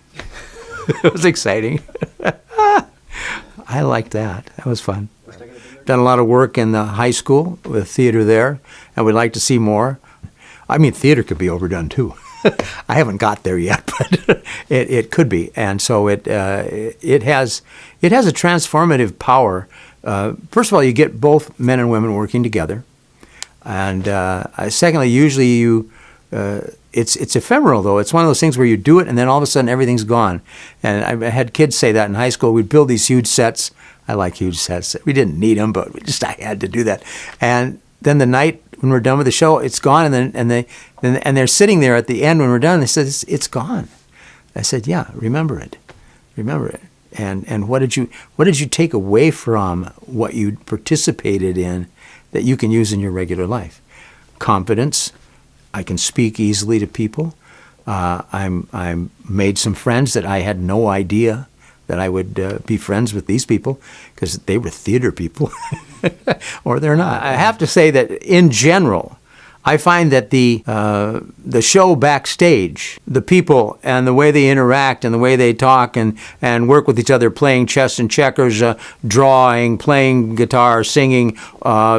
It was exciting. I liked that. That was fun. Done a lot of work in the high school with theater there, and we'd like to see more. I mean, theater could be overdone too. I haven't got there yet, but it could be. And so it has a transformative power. First of all, you get both men and women working together. And secondly, usually it's ephemeral, though. It's one of those things where you do it and then all of a sudden everything's gone. And I had kids say that in high school. We'd build these huge sets. I like huge sets. We didn't need them, but I had to do that. And then the night when we're done with the show, it's gone. And they're sitting there at the end when we're done. They said, it's gone. I said, yeah, remember it. And what did you take away from what you participated in that you can use in your regular life? Confidence. I can speak easily to people. I'm made some friends that I had no idea that I would be friends with these people because they were theater people, or they're not. I have to say that in general, I find that the show backstage, the people and the way they interact and the way they talk and work with each other, playing chess and checkers, drawing, playing guitar, singing,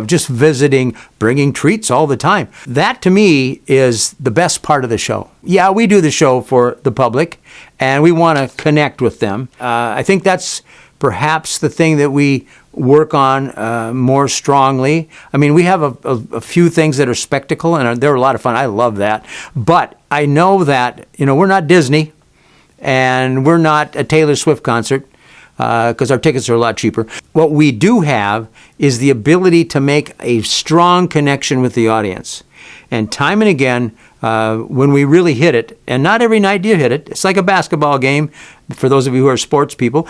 just visiting, bringing treats all the time. That to me is the best part of the show. Yeah, we do the show for the public and we want to connect with them. I think that's perhaps the thing that we work on more strongly. I mean, we have a few things that are spectacle, and they're a lot of fun. I love that. But I know that, we're not Disney, and we're not a Taylor Swift concert, because our tickets are a lot cheaper. What we do have is the ability to make a strong connection with the audience. And time and again, when we really hit it, and not every night do you hit it, it's like a basketball game, for those of you who are sports people,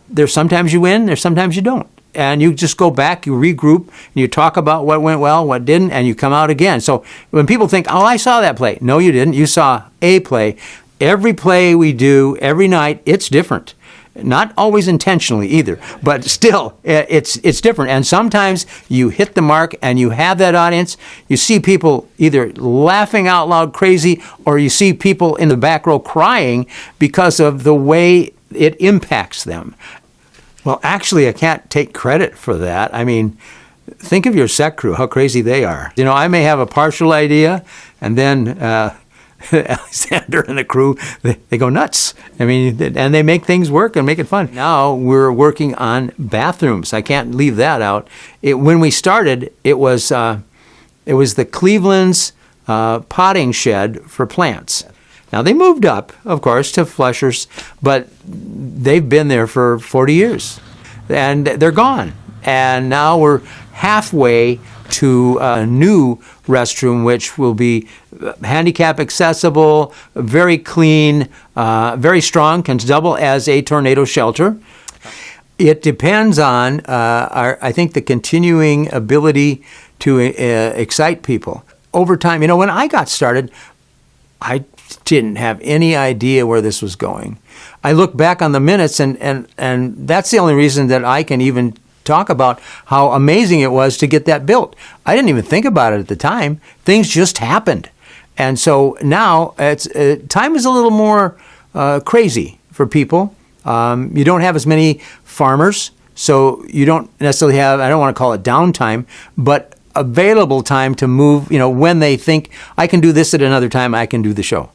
there's sometimes you win, there's sometimes you don't. And you just go back, you regroup, and you talk about what went well, what didn't, and you come out again. So when people think, oh, I saw that play. No, you didn't. You saw a play. Every play we do, every night, it's different. Not always intentionally either, but still, it's different. And sometimes you hit the mark and you have that audience. You see people either laughing out loud crazy, or you see people in the back row crying because of the way it impacts them. Well, actually, I can't take credit for that. I mean, think of your set crew, how crazy they are. I may have a partial idea, and then Alexander and the crew, they go nuts. I mean, and they make things work and make it fun. Now we're working on bathrooms. I can't leave that out. When we started, it was the Cleveland's potting shed for plants. Now they moved up, of course, to Flushers, but they've been there for 40 years, and they're gone. And now we're halfway to a new restroom, which will be handicap accessible, very clean, very strong, can double as a tornado shelter. It depends on, I think, the continuing ability to excite people. Over time, when I got started, I didn't have any idea where this was going. I look back on the minutes, and that's the only reason that I can even talk about how amazing it was to get that built. I didn't even think about it at the time. Things just happened. And so now time is a little more crazy for people. You don't have as many farmers, so you don't necessarily have, I don't want to call it downtime, but available time to move, when they think, I can do this at another time, I can do the show.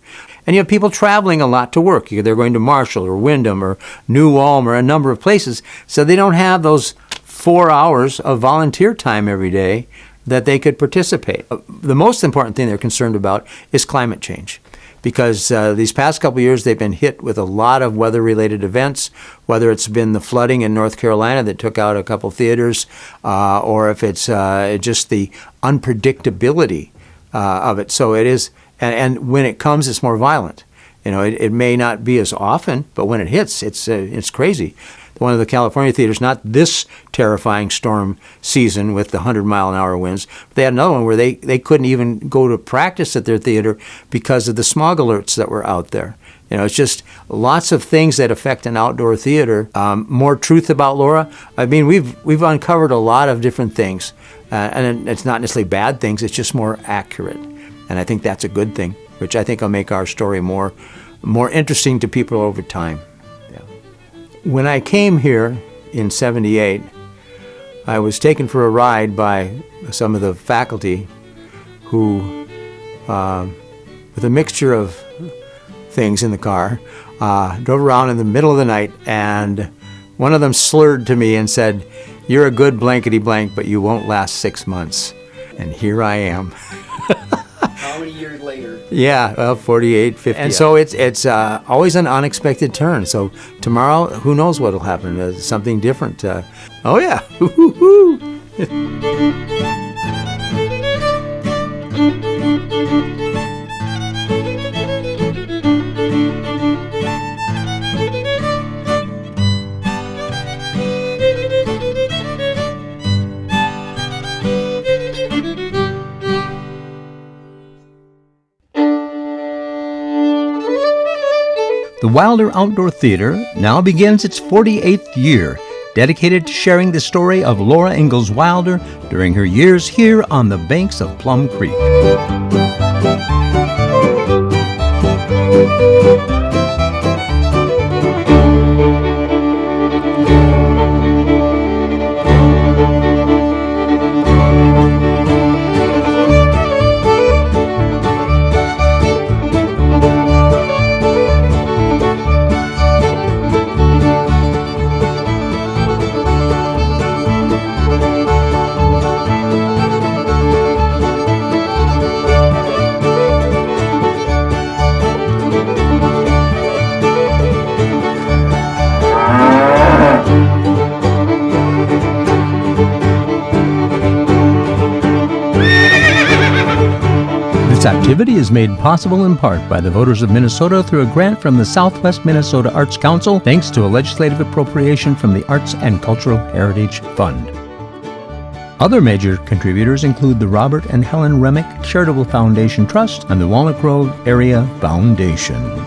And you have people traveling a lot to work. They're going to Marshall or Windham or New Ulm or a number of places, so they don't have those 4 hours of volunteer time every day that they could participate. The most important thing they're concerned about is climate change, because these past couple of years they've been hit with a lot of weather-related events, whether it's been the flooding in North Carolina that took out a couple theaters, or if it's just the unpredictability of it. So it is, and when it comes, it's more violent. It may not be as often, but when it hits, it's crazy. One of the California theaters, not this terrifying storm season with the 100-mile-an-hour winds, but they had another one where they couldn't even go to practice at their theater because of the smog alerts that were out there. It's just lots of things that affect an outdoor theater. More truth about Laura. I mean, we've uncovered a lot of different things, and it's not necessarily bad things. It's just more accurate, and I think that's a good thing, which I think will make our story more interesting to people over time. When I came here in '78, I was taken for a ride by some of the faculty who, with a mixture of things in the car, drove around in the middle of the night, and one of them slurred to me and said, "You're a good blankety blank, but you won't last 6 months." And here I am. How many years later? Yeah, well, 48, 50. And so it's always an unexpected turn. So tomorrow, who knows what will happen? Something different. Oh, yeah. The Wilder Outdoor Theater now begins its 48th year, dedicated to sharing the story of Laura Ingalls Wilder during her years here on the banks of Plum Creek. This activity is made possible in part by the voters of Minnesota through a grant from the Southwest Minnesota Arts Council, thanks to a legislative appropriation from the Arts and Cultural Heritage Fund. Other major contributors include the Robert and Helen Remick Charitable Foundation Trust and the Walnut Grove Area Foundation.